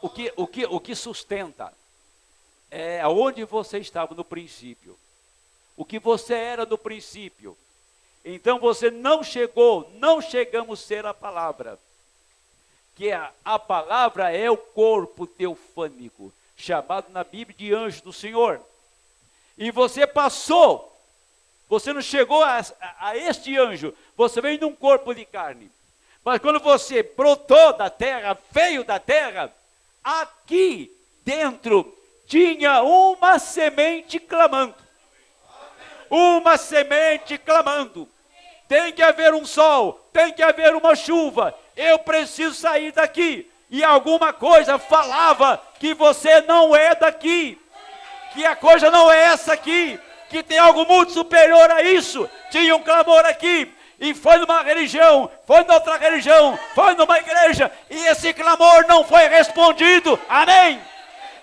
[SPEAKER 1] O que sustenta é aonde você estava no princípio. O que você era no princípio. Então você não chegamos a ser a palavra. Que a palavra é o corpo teofânico, chamado na Bíblia de anjo do Senhor. E você passou, você não chegou a este anjo, você veio num corpo de carne. Mas quando você brotou da terra, veio da terra, aqui dentro tinha uma semente clamando. Uma semente clamando. Tem que haver um sol, tem que haver uma chuva. Eu preciso sair daqui. E alguma coisa falava que você não é daqui. Que a coisa não é essa aqui. Que tem algo muito superior a isso. Tinha um clamor aqui. E foi numa religião, foi noutra religião, foi numa igreja. E esse clamor não foi respondido. Amém?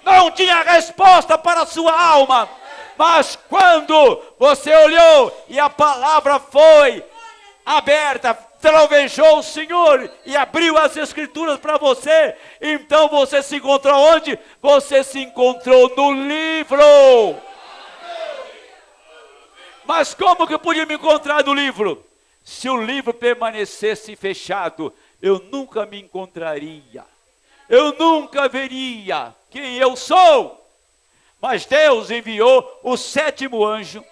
[SPEAKER 1] Não tinha resposta para a sua alma. Mas quando você olhou e a palavra foi aberta, trovejou o Senhor e abriu as escrituras para você, então você se encontrou onde? Você se encontrou no livro. Mas como que eu podia me encontrar no livro? Se o livro permanecesse fechado, eu nunca me encontraria. Eu nunca veria quem eu sou. Mas Deus enviou o sétimo anjo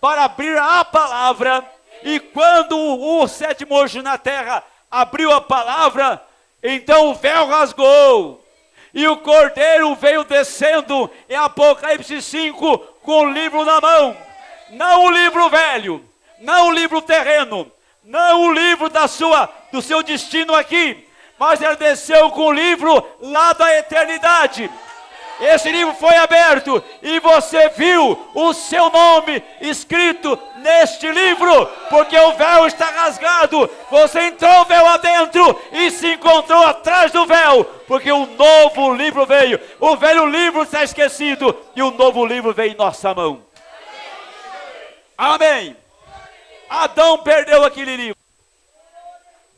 [SPEAKER 1] para abrir a palavra. E quando o sétimo anjo na terra abriu a palavra, então o véu rasgou. E o cordeiro veio descendo em Apocalipse 5 com o livro na mão. Não o livro velho, não o livro terreno, não o livro do seu destino aqui. Mas ele desceu com o livro lá da eternidade. Esse livro foi aberto e você viu o seu nome escrito neste livro, porque o véu está rasgado. Você entrou o véu adentro e se encontrou atrás do véu, porque o novo livro veio. O velho livro está esquecido e o novo livro veio em nossa mão. Amém. Adão perdeu aquele livro.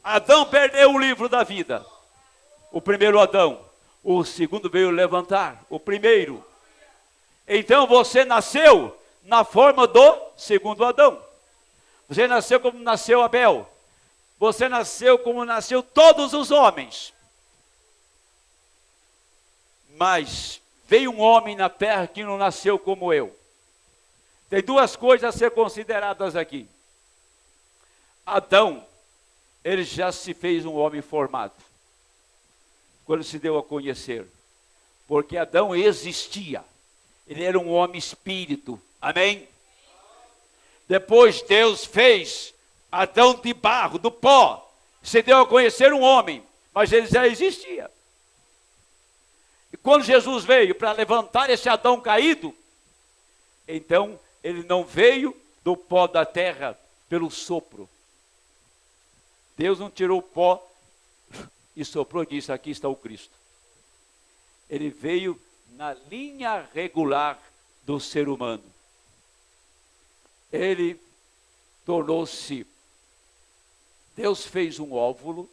[SPEAKER 1] Adão perdeu o livro da vida. O primeiro Adão. O segundo veio levantar, o primeiro. Então você nasceu na forma do segundo Adão. Você nasceu como nasceu Abel. Você nasceu como nasceu todos os homens. Mas veio um homem na terra que não nasceu como eu. Tem duas coisas a ser consideradas aqui. Adão, ele já se fez um homem formado. Quando se deu a conhecer. Porque Adão existia. Ele era um homem espírito. Amém? Depois Deus fez Adão de barro, do pó. Se deu a conhecer um homem. Mas ele já existia. E quando Jesus veio para levantar esse Adão caído, então ele não veio do pó da terra pelo sopro. Deus não tirou o pó e soprou e disse, aqui está o Cristo. Ele veio na linha regular do ser humano. Ele tornou-se, Deus fez um óvulo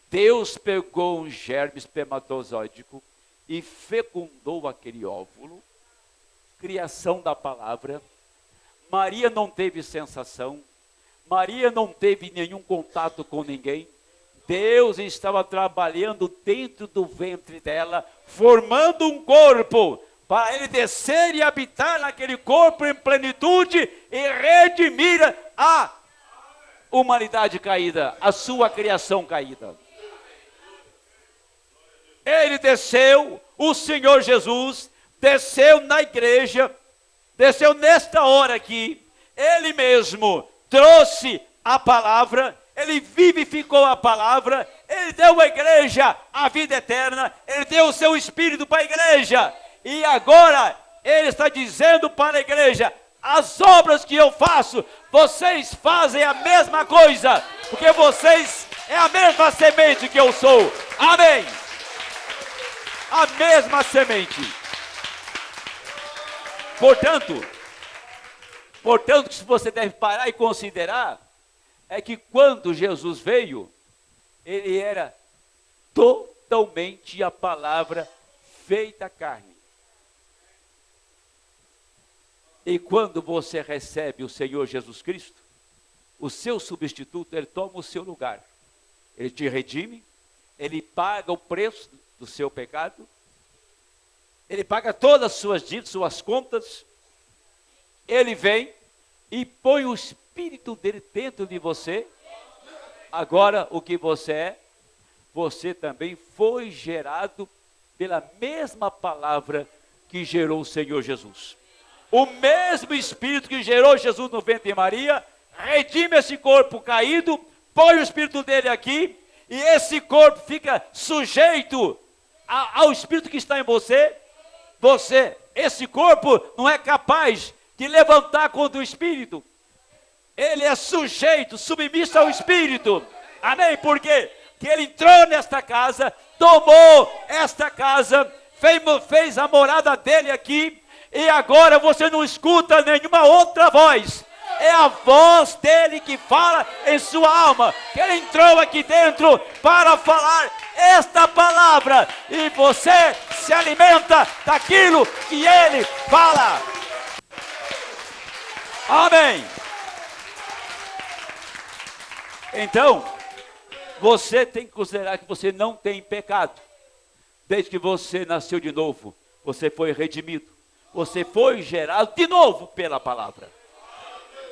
[SPEAKER 1] Deus pegou um germe espermatozoídico e fecundou aquele óvulo, criação da palavra. Maria não teve sensação, Maria não teve nenhum contato com ninguém. Deus estava trabalhando dentro do ventre dela, formando um corpo, para ele descer e habitar naquele corpo em plenitude e redimir a humanidade caída, a sua criação caída. Ele desceu, o Senhor Jesus desceu na igreja, desceu nesta hora aqui, ele mesmo trouxe a palavra, ele vivificou a palavra, ele deu à igreja a vida eterna, ele deu o seu Espírito para a igreja, e agora ele está dizendo para a igreja: as obras que eu faço, vocês fazem a mesma coisa, porque vocês é a mesma semente que eu sou. Amém. A mesma semente. Portanto, que você deve parar e considerar é que quando Jesus veio, ele era totalmente a palavra feita carne. E quando você recebe o Senhor Jesus Cristo, o seu substituto, ele toma o seu lugar. Ele te redime, ele paga o preço do seu pecado, ele paga todas as suas dívidas, suas contas, ele vem e põe o Espírito dele dentro de você. Agora, o que você é, você também foi gerado pela mesma palavra que gerou o Senhor Jesus. O mesmo Espírito que gerou Jesus no ventre de Maria, redime esse corpo caído, põe o Espírito dele aqui, e esse corpo fica sujeito ao Espírito que está em você. Esse corpo não é capaz de levantar contra o Espírito. Ele é sujeito, submisso ao Espírito. Amém? Por quê? Porque ele entrou nesta casa, tomou esta casa, fez a morada dele aqui, e agora você não escuta nenhuma outra voz. É a voz dele que fala em sua alma, que ele entrou aqui dentro para falar esta palavra, e você se alimenta daquilo que ele fala. Amém. Então, você tem que considerar que você não tem pecado. Desde que você nasceu de novo, você foi redimido, você foi gerado de novo pela palavra.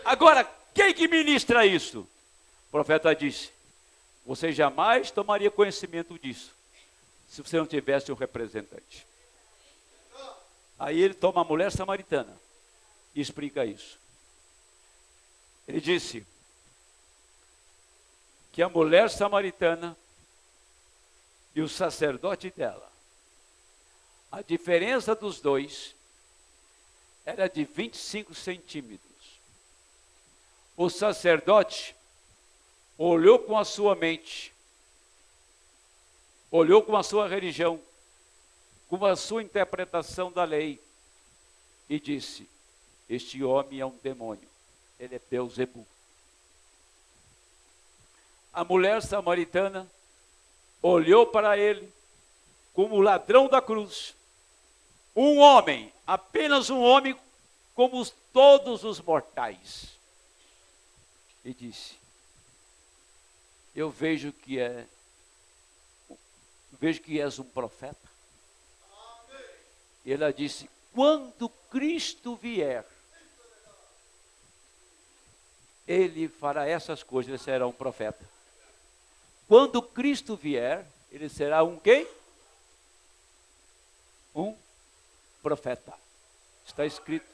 [SPEAKER 1] Agora, quem que ministra isso? O profeta disse: você jamais tomaria conhecimento disso, se você não tivesse um representante. Aí ele toma a mulher samaritana e explica isso. Ele disse que a mulher samaritana e o sacerdote dela, a diferença dos dois era de 25 centímetros. O sacerdote olhou com a sua mente, olhou com a sua religião, com a sua interpretação da lei, e disse: este homem é um demônio, ele é Beelzebul. A mulher samaritana olhou para ele como o ladrão da cruz, um homem, apenas um homem, como todos os mortais, e disse: eu vejo que és um profeta. E ela disse: quando Cristo vier, ele fará essas coisas, ele será um profeta. Quando Cristo vier, ele será um quem? Um profeta. Está escrito.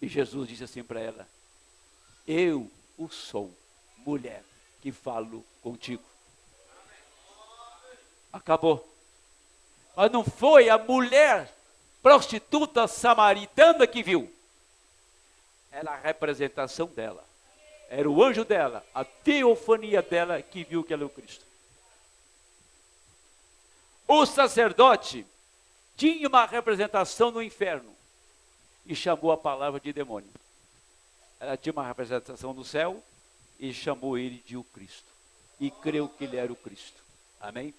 [SPEAKER 1] E Jesus disse assim para ela: eu o sou, mulher, que falo contigo. Acabou. Mas não foi a mulher prostituta samaritana que viu. Era a representação dela. Era o anjo dela, a teofania dela, que viu que era o Cristo. O sacerdote tinha uma representação no inferno e chamou a palavra de demônio. Ela tinha uma representação no céu e chamou ele de o Cristo. E creu que ele era o Cristo. Amém?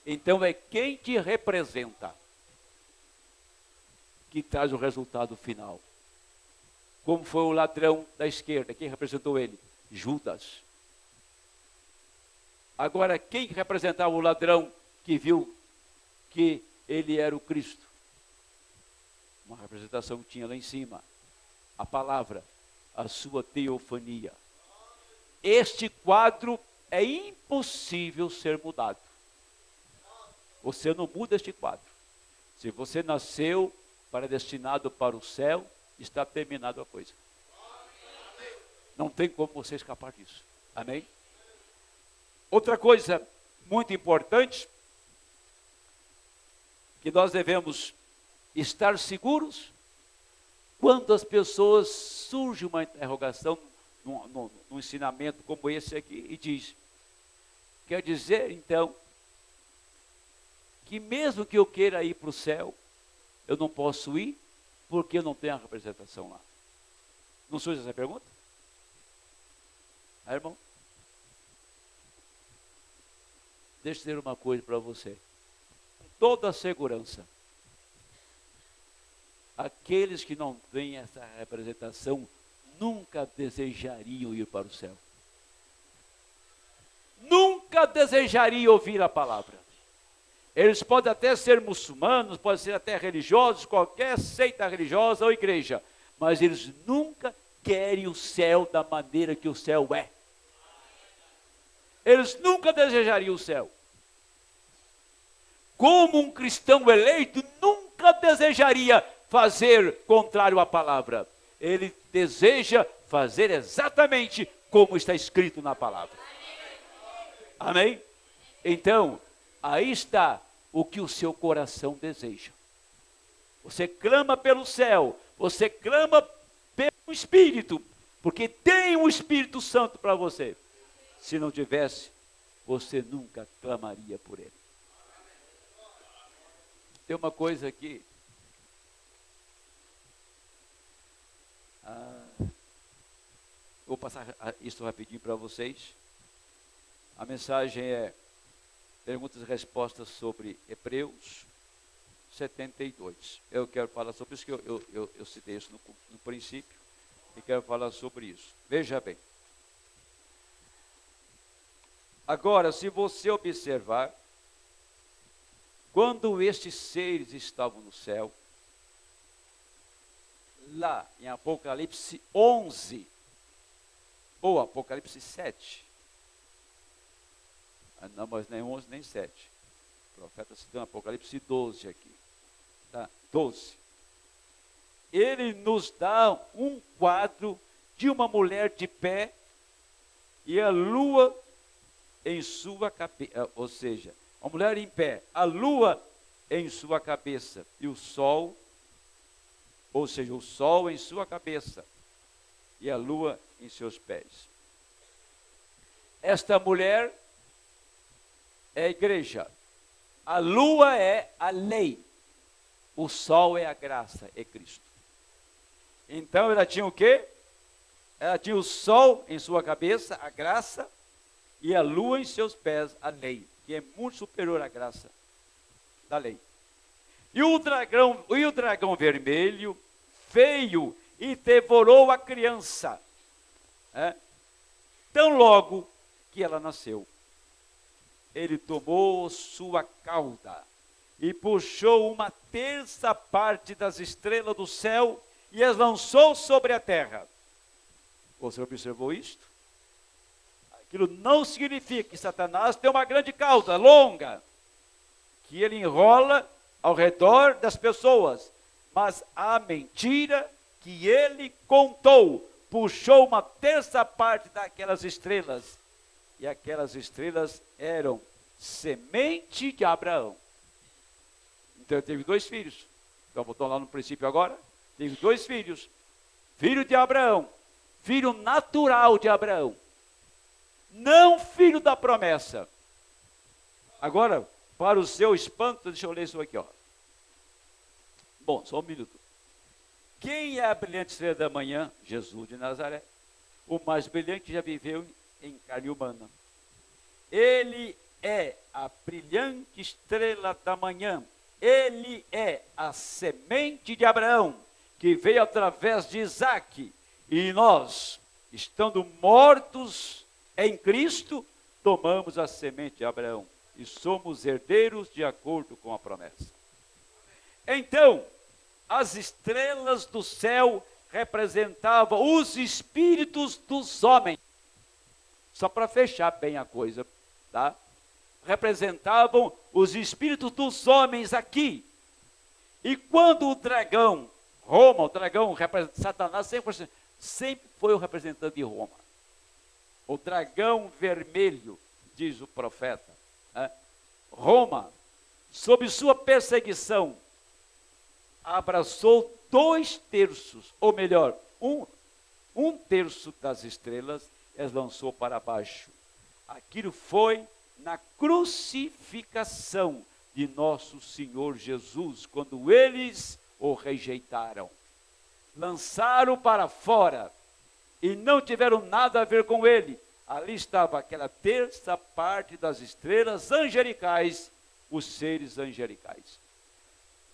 [SPEAKER 1] Então é quem te representa que traz o resultado final. Como foi o ladrão da esquerda? Quem representou ele? Judas. Agora, quem representava o ladrão que viu que ele era o Cristo? Uma representação que tinha lá em cima. A palavra, a sua teofania. Este quadro é impossível ser mudado. Você não muda este quadro. Se você nasceu destinado para o céu, está terminada a coisa. Não tem como você escapar disso. Amém? Outra coisa muito importante, que nós devemos estar seguros, quando as pessoas surge uma interrogação num ensinamento como esse aqui, e diz, quer dizer então, que mesmo que eu queira ir para o céu, eu não posso ir, porque eu não tenho a representação lá. Não surge essa pergunta? Irmão? Deixa eu dizer uma coisa para você. Com toda a segurança, aqueles que não têm essa representação nunca desejariam ir para o céu. Nunca desejariam ouvir a palavra. Eles podem até ser muçulmanos, podem ser até religiosos, qualquer seita religiosa ou igreja, mas eles nunca querem o céu da maneira que o céu é. Eles nunca desejariam o céu. Como um cristão eleito nunca desejaria fazer contrário à palavra. Ele deseja fazer exatamente como está escrito na palavra. Amém? Então, aí está o que o seu coração deseja. Você clama pelo céu, você clama pelo Espírito, porque tem um Espírito Santo para você. Se não tivesse, você nunca clamaria por ele. Tem uma coisa aqui. Vou passar isso rapidinho para vocês. A mensagem é perguntas e respostas sobre Hebreus 72. Eu quero falar sobre isso, que eu citei isso no princípio, e quero falar sobre isso. Veja bem. Agora, se você observar, quando estes seres estavam no céu, lá em Apocalipse 11, ou Apocalipse 7, não, mas nem 11 nem 7, o profeta citando Apocalipse 12 aqui, tá? 12, ele nos dá um quadro de uma mulher de pé, e a lua em sua cabeça, ou seja, a mulher em pé, a lua em sua cabeça, e o sol, ou seja, o sol em sua cabeça, e a lua em seus pés. Esta mulher é a igreja, a lua é a lei, o sol é a graça, é Cristo. Então ela tinha o quê? Ela tinha o sol em sua cabeça, a graça, e a lua em seus pés, a lei, que é muito superior à graça da lei. E o dragão vermelho veio e devorou a criança, tão logo que ela nasceu. Ele tomou sua cauda e puxou uma terça parte das estrelas do céu e as lançou sobre a terra. Você observou isto? Aquilo não significa que Satanás tem uma grande cauda longa, que ele enrola ao redor das pessoas, mas a mentira que ele contou, puxou uma terça parte daquelas estrelas, e aquelas estrelas eram semente de Abraão. Então ele teve 2 filhos, então botou lá no princípio agora, teve 2 filhos, filho de Abraão, filho natural de Abraão, não filho da promessa. Agora, para o seu espanto, deixa eu ler isso aqui, ó. Bom, só um minuto. Quem é a brilhante estrela da manhã? Jesus de Nazaré. O mais brilhante que já viveu em carne humana. Ele é a brilhante estrela da manhã. Ele é a semente de Abraão, que veio através de Isaque. E nós, estando mortos em Cristo, tomamos a semente de Abraão e somos herdeiros de acordo com a promessa. Então, as estrelas do céu representavam os espíritos dos homens. Só para fechar bem a coisa, tá? Representavam os espíritos dos homens aqui. E quando o dragão, Roma, o dragão, Satanás sempre foi o representante de Roma. O dragão vermelho, diz o profeta. Roma, sob sua perseguição, abraçou 2/3, ou melhor, um terço das estrelas, e as lançou para baixo. Aquilo foi na crucificação de nosso Senhor Jesus, quando eles o rejeitaram. Lançaram para fora e não tiveram nada a ver com ele. Ali estava aquela terça parte das estrelas angelicais, os seres angelicais.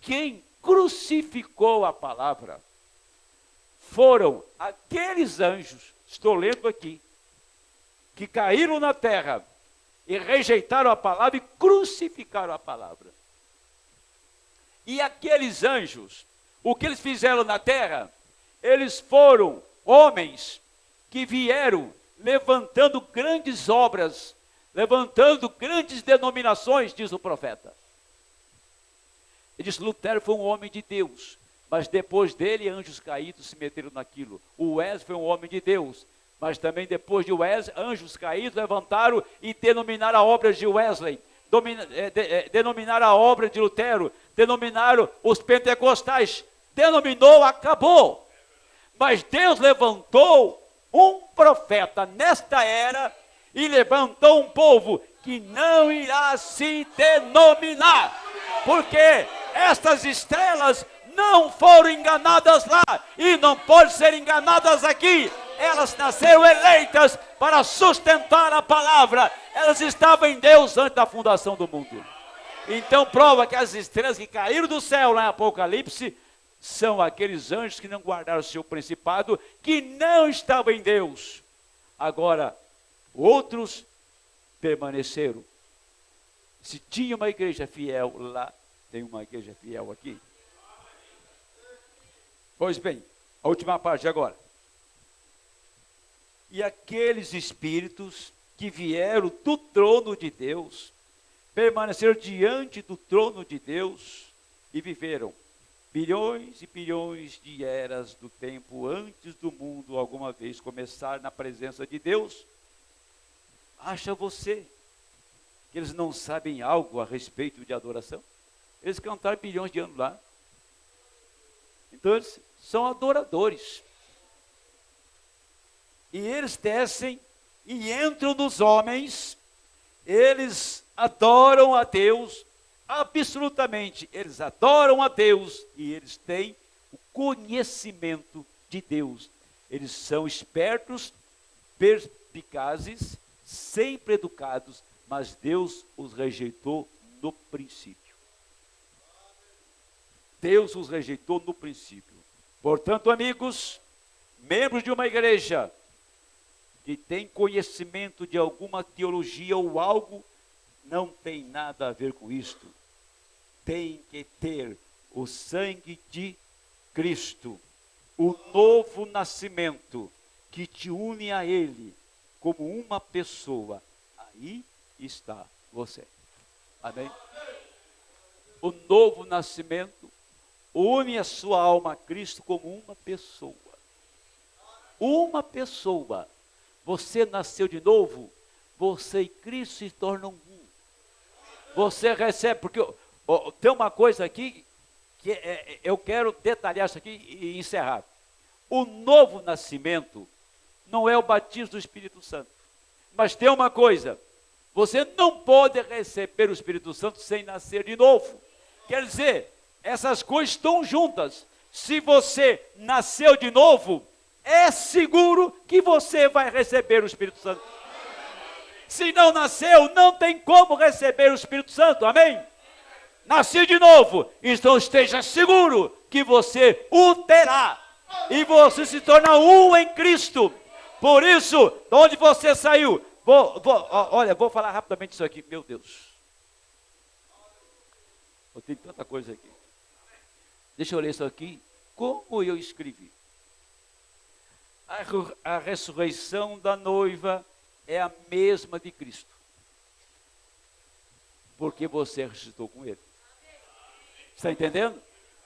[SPEAKER 1] Quem crucificou a palavra foram aqueles anjos, estou lendo aqui, que caíram na terra e rejeitaram a palavra e crucificaram a palavra. E aqueles anjos, o que eles fizeram na terra? Eles foram homens que vieram levantando grandes obras, levantando grandes denominações, diz o profeta. Ele diz: Lutero foi um homem de Deus, mas depois dele anjos caídos se meteram naquilo. O Wesley foi um homem de Deus, mas também depois de Wesley, anjos caídos levantaram e denominaram a obra de Wesley, denominaram a obra de Lutero, denominaram os pentecostais, denominou, acabou. Mas Deus levantou um profeta nesta era e levantou um povo que não irá se denominar, porque estas estrelas não foram enganadas lá e não podem ser enganadas aqui. Elas nasceram eleitas para sustentar a palavra. Elas estavam em Deus antes da fundação do mundo. Então prova que as estrelas que caíram do céu lá em Apocalipse são aqueles anjos que não guardaram o seu principado, que não estavam em Deus. Agora, outros permaneceram. Se tinha uma igreja fiel lá, tem uma igreja fiel aqui. Pois bem, a última parte agora. E aqueles espíritos que vieram do trono de Deus, permaneceram diante do trono de Deus e viveram bilhões e bilhões de eras do tempo antes do mundo alguma vez começar na presença de Deus. Acha você que eles não sabem algo a respeito de adoração? Eles cantaram bilhões de anos lá. Então eles são adoradores. E eles descem e entram nos homens, eles adoram a Deus, absolutamente, eles adoram a Deus e eles têm o conhecimento de Deus. Eles são espertos, perspicazes, sempre educados, mas Deus os rejeitou no princípio. Deus os rejeitou no princípio. Portanto, amigos, membros de uma igreja que tem conhecimento de alguma teologia ou algo, não tem nada a ver com isto. Tem que ter o sangue de Cristo, o novo nascimento que te une a Ele como uma pessoa. Aí está você. Amém? O novo nascimento une a sua alma a Cristo como uma pessoa. Uma pessoa. Você nasceu de novo, você e Cristo se tornam um. Você recebe, porque tem uma coisa aqui, que eu quero detalhar isso aqui e encerrar. O novo nascimento não é o batismo do Espírito Santo. Mas tem uma coisa, você não pode receber o Espírito Santo sem nascer de novo. Quer dizer, essas coisas estão juntas. Se você nasceu de novo, é seguro que você vai receber o Espírito Santo. Se não nasceu, não tem como receber o Espírito Santo, amém? Nasci de novo, então esteja seguro que você o terá. E você se torna um em Cristo. Por isso, de onde você saiu? Olha, vou falar rapidamente isso aqui, meu Deus. Eu tenho tanta coisa aqui. Deixa eu ler isso aqui, como eu escrevi. A ressurreição da noiva é a mesma de Cristo. Porque você ressuscitou com Ele. Está entendendo?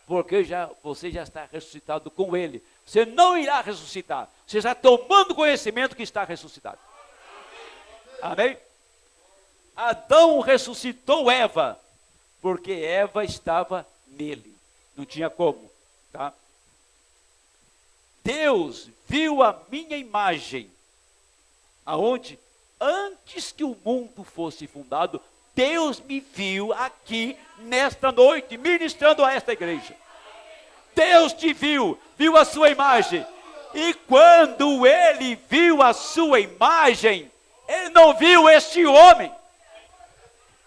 [SPEAKER 1] Porque você já está ressuscitado com Ele. Você não irá ressuscitar. Você já tomando conhecimento que está ressuscitado. Amém? Adão ressuscitou Eva, porque Eva estava nele. Não tinha como, tá? Deus viu a minha imagem, aonde antes que o mundo fosse fundado, Deus me viu aqui nesta noite, ministrando a esta igreja. Deus te viu, viu a sua imagem. E quando Ele viu a sua imagem, Ele não viu este homem.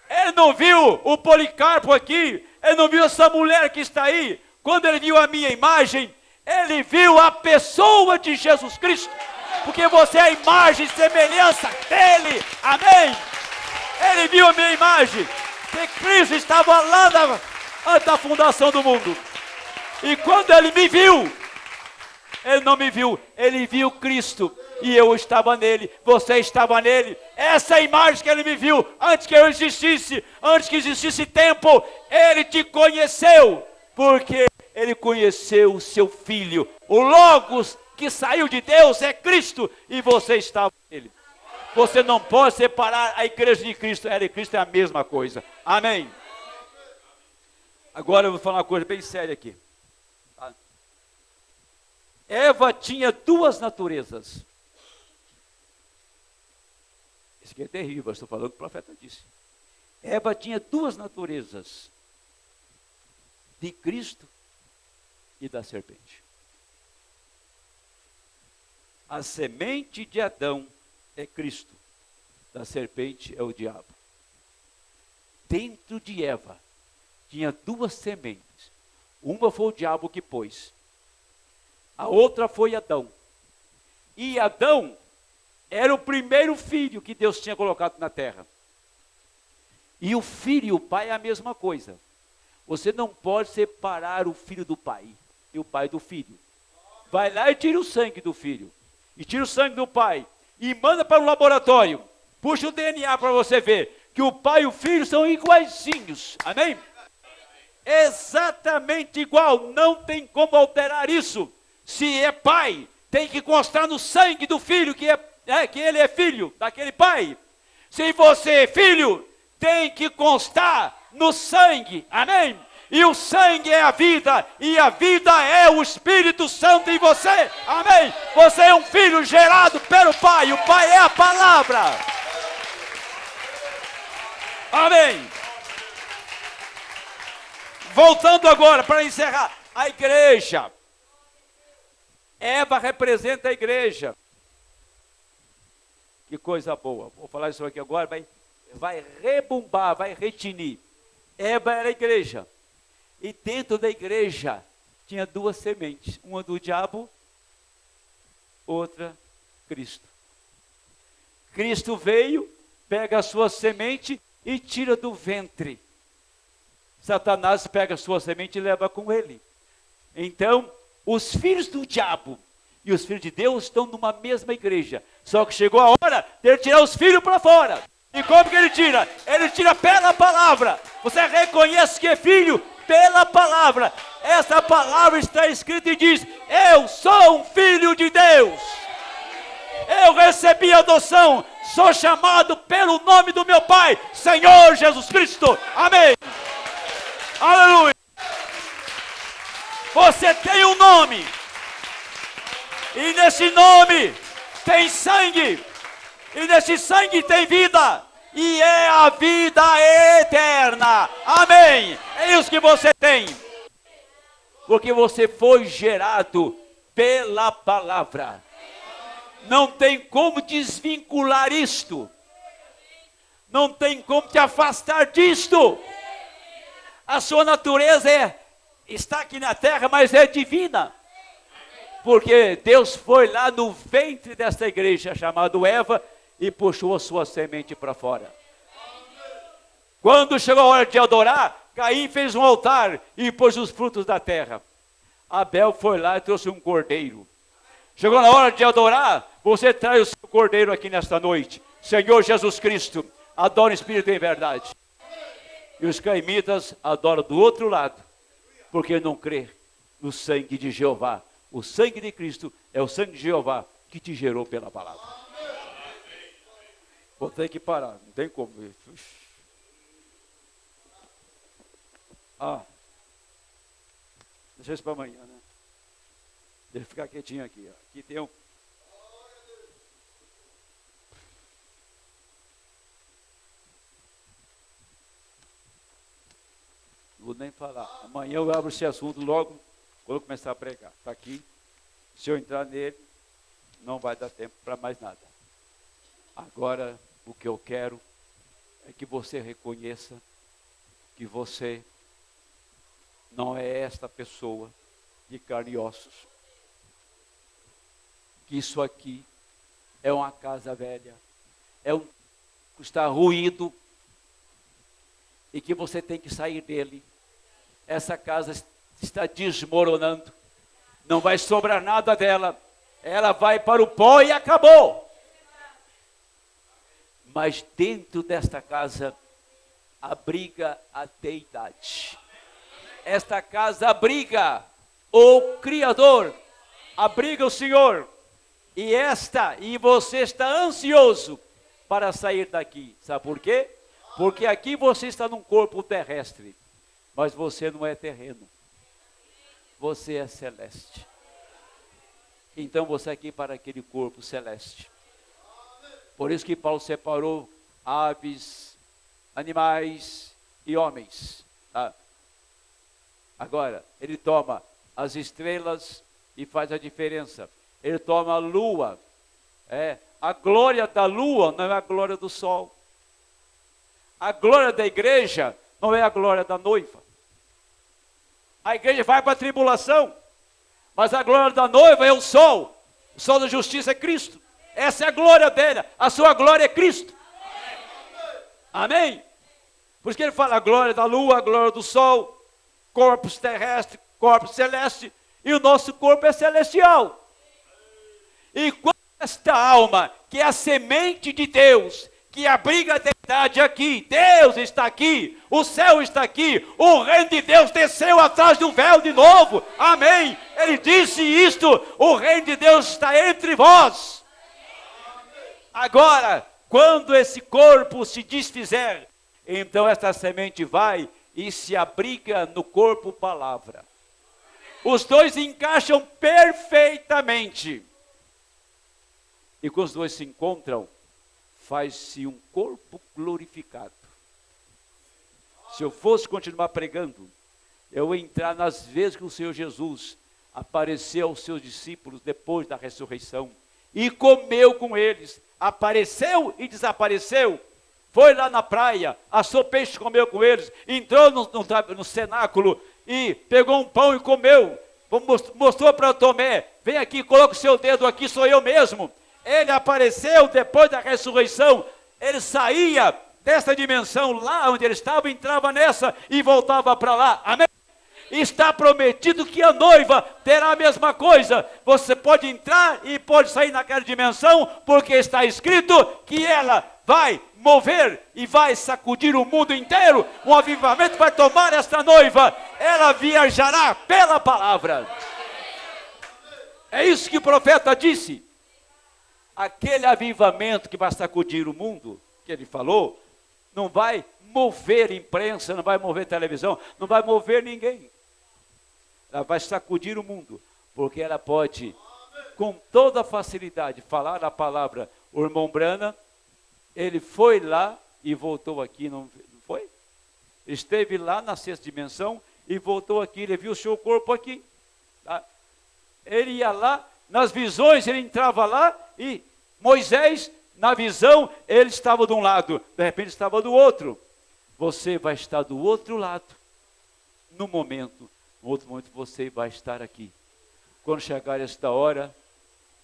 [SPEAKER 1] Ele não viu o Policarpo aqui. Ele não viu essa mulher que está aí. Quando Ele viu a minha imagem, Ele viu a pessoa de Jesus Cristo. Porque você é a imagem e semelhança dEle. Amém? Ele viu a minha imagem. Que Cristo estava lá antes da fundação do mundo. E quando Ele me viu, Ele não me viu, Ele viu Cristo. E eu estava nele, você estava nele. Essa é a imagem que Ele me viu antes que eu existisse, antes que existisse tempo. Ele te conheceu, porque Ele conheceu o seu Filho. O Logos que saiu de Deus é Cristo, e você estava nele. Você não pode separar a igreja de Cristo. Ela e Cristo é a mesma coisa. Amém? Agora eu vou falar uma coisa bem séria aqui. Eva tinha duas naturezas. Isso aqui é terrível, eu estou falando o que o profeta disse. Eva tinha duas naturezas. De Cristo e da serpente. A semente de Adão é Cristo. Da serpente é o diabo. Dentro de Eva tinha duas sementes. Uma foi o diabo que pôs. A outra foi Adão. E Adão era o primeiro filho que Deus tinha colocado na terra. E o filho e o pai é a mesma coisa. Você não pode separar o filho do pai e o pai do filho. Vai lá e tira o sangue do filho. E tira o sangue do pai. E manda para o laboratório. Puxa o DNA para você ver que o pai e o filho são iguaizinhos. Amém? Exatamente igual. Não tem como alterar isso. Se é pai, tem que constar no sangue do filho que ele é filho daquele pai. Se você é filho, tem que constar no sangue. Amém? E o sangue é a vida, e a vida é o Espírito Santo em você. Amém? Você é um filho gerado pelo Pai. O Pai é a palavra. Amém? Voltando agora para encerrar. A igreja. Eva representa a igreja. Que coisa boa. Vou falar isso aqui agora, vai rebumbar, vai retinir. Eva era a igreja. E dentro da igreja tinha duas sementes. Uma do diabo, outra Cristo. Cristo veio, pega a sua semente e tira do ventre. Satanás pega a sua semente e leva com ele. Então, os filhos do diabo e os filhos de Deus estão numa mesma igreja. Só que chegou a hora de ele tirar os filhos para fora. E como que ele tira? Ele tira pela palavra. Você reconhece que é filho pela palavra. Essa palavra está escrita e diz: eu sou um filho de Deus. Eu recebi a adoção. Sou chamado pelo nome do meu Pai, Senhor Jesus Cristo. Amém. Aleluia. Você tem um nome. E nesse nome tem sangue. E nesse sangue tem vida. E é a vida eterna. Amém. É isso que você tem. Porque você foi gerado pela palavra. Não tem como desvincular isto. Não tem como te afastar disto. A sua natureza está aqui na terra, mas é divina. Porque Deus foi lá no ventre desta igreja, chamado Eva, e puxou a sua semente para fora. Quando chegou a hora de adorar, Caim fez um altar e pôs os frutos da terra. Abel foi lá e trouxe um cordeiro. Chegou na hora de adorar, você traz o seu cordeiro aqui nesta noite. Senhor Jesus Cristo, adora o Espírito em verdade. E os caimitas adoram do outro lado, porque não crê no sangue de Jeová. O sangue de Cristo é o sangue de Jeová que te gerou pela palavra. Vou ter que parar, não tem como. Deixa isso para amanhã, né? Deixa eu ficar quietinho aqui. Ó. Aqui tem um... Não vou nem falar. Amanhã eu abro esse assunto logo quando eu começar a pregar. Está aqui. Se eu entrar nele, não vai dar tempo para mais nada. Agora, o que eu quero é que você reconheça que você não é esta pessoa de carne e ossos. Que isso aqui é uma casa velha, está ruído, e que você tem que sair dele. Essa casa está desmoronando, não vai sobrar nada dela, ela vai para o pó e acabou. Mas dentro desta casa abriga a deidade. Esta casa abriga o Criador, abriga o Senhor. E você está ansioso para sair daqui. Sabe por quê? Porque aqui você está num corpo terrestre, mas você não é terreno. Você é celeste. Então você é aqui para aquele corpo celeste. Por isso que Paulo separou aves, animais e homens. Tá? Agora, ele toma as estrelas e faz a diferença. Ele toma a lua. A glória da lua não é a glória do sol. A glória da igreja não é a glória da noiva. A igreja vai para a tribulação, mas a glória da noiva é o sol. O sol da justiça é Cristo. Essa é a glória dela. A sua glória é Cristo. Amém? Por isso que ele fala a glória da lua, a glória do sol, corpos terrestres, corpos celestes, e o nosso corpo é celestial. E quando esta alma, que é a semente de Deus, que abriga a eternidade aqui, Deus está aqui, o céu está aqui, o reino de Deus desceu atrás do véu de novo, amém? Ele disse isto, o reino de Deus está entre vós. Agora, quando esse corpo se desfizer, então esta semente vai e se abriga no corpo palavra. Os dois encaixam perfeitamente. E quando os dois se encontram, faz-se um corpo glorificado. Se eu fosse continuar pregando, eu ia entrar nas vezes que o Senhor Jesus apareceu aos seus discípulos depois da ressurreição e comeu com eles, apareceu e desapareceu, foi lá na praia, assou peixe, comeu com eles, entrou no cenáculo e pegou um pão e comeu, mostrou para Tomé, vem aqui, coloca o seu dedo aqui, sou eu mesmo. Ele apareceu depois da ressurreição, ele saía dessa dimensão lá onde ele estava, entrava nessa e voltava para lá, amém? Está prometido que a noiva terá a mesma coisa, você pode entrar e pode sair naquela dimensão, porque está escrito que ela vai mover e vai sacudir o mundo inteiro, um avivamento vai tomar esta noiva, ela viajará pela palavra, é isso que o profeta disse. Aquele avivamento que vai sacudir o mundo, que ele falou, não vai mover imprensa, não vai mover televisão, não vai mover ninguém. Ela vai sacudir o mundo, porque ela pode, com toda facilidade, falar a palavra. O irmão Brana, ele foi lá e voltou aqui, não foi? Ele esteve lá na sexta dimensão e voltou aqui, ele viu o seu corpo aqui. Tá? Ele ia lá, nas visões ele entrava lá e Moisés Na visão, ele estava de um lado, de repente estava do outro. Você vai estar do outro lado. No outro momento você vai estar aqui. Quando chegar esta hora,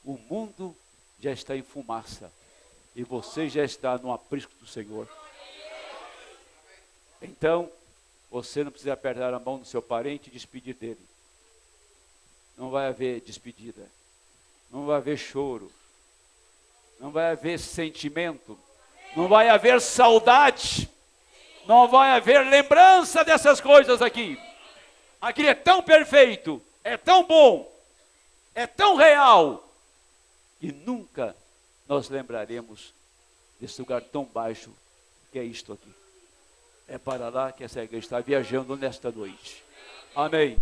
[SPEAKER 1] o mundo já está em fumaça. E você já está no aprisco do Senhor. Então, você não precisa apertar a mão do seu parente e despedir dele. Não vai haver despedida. Não vai haver choro. Não vai haver sentimento. Não vai haver saudade. Não vai haver lembrança dessas coisas aqui. Aquilo é tão perfeito, é tão bom, é tão real. E nunca nós lembraremos desse lugar tão baixo que é isto aqui. É para lá que essa igreja está viajando nesta noite. Amém.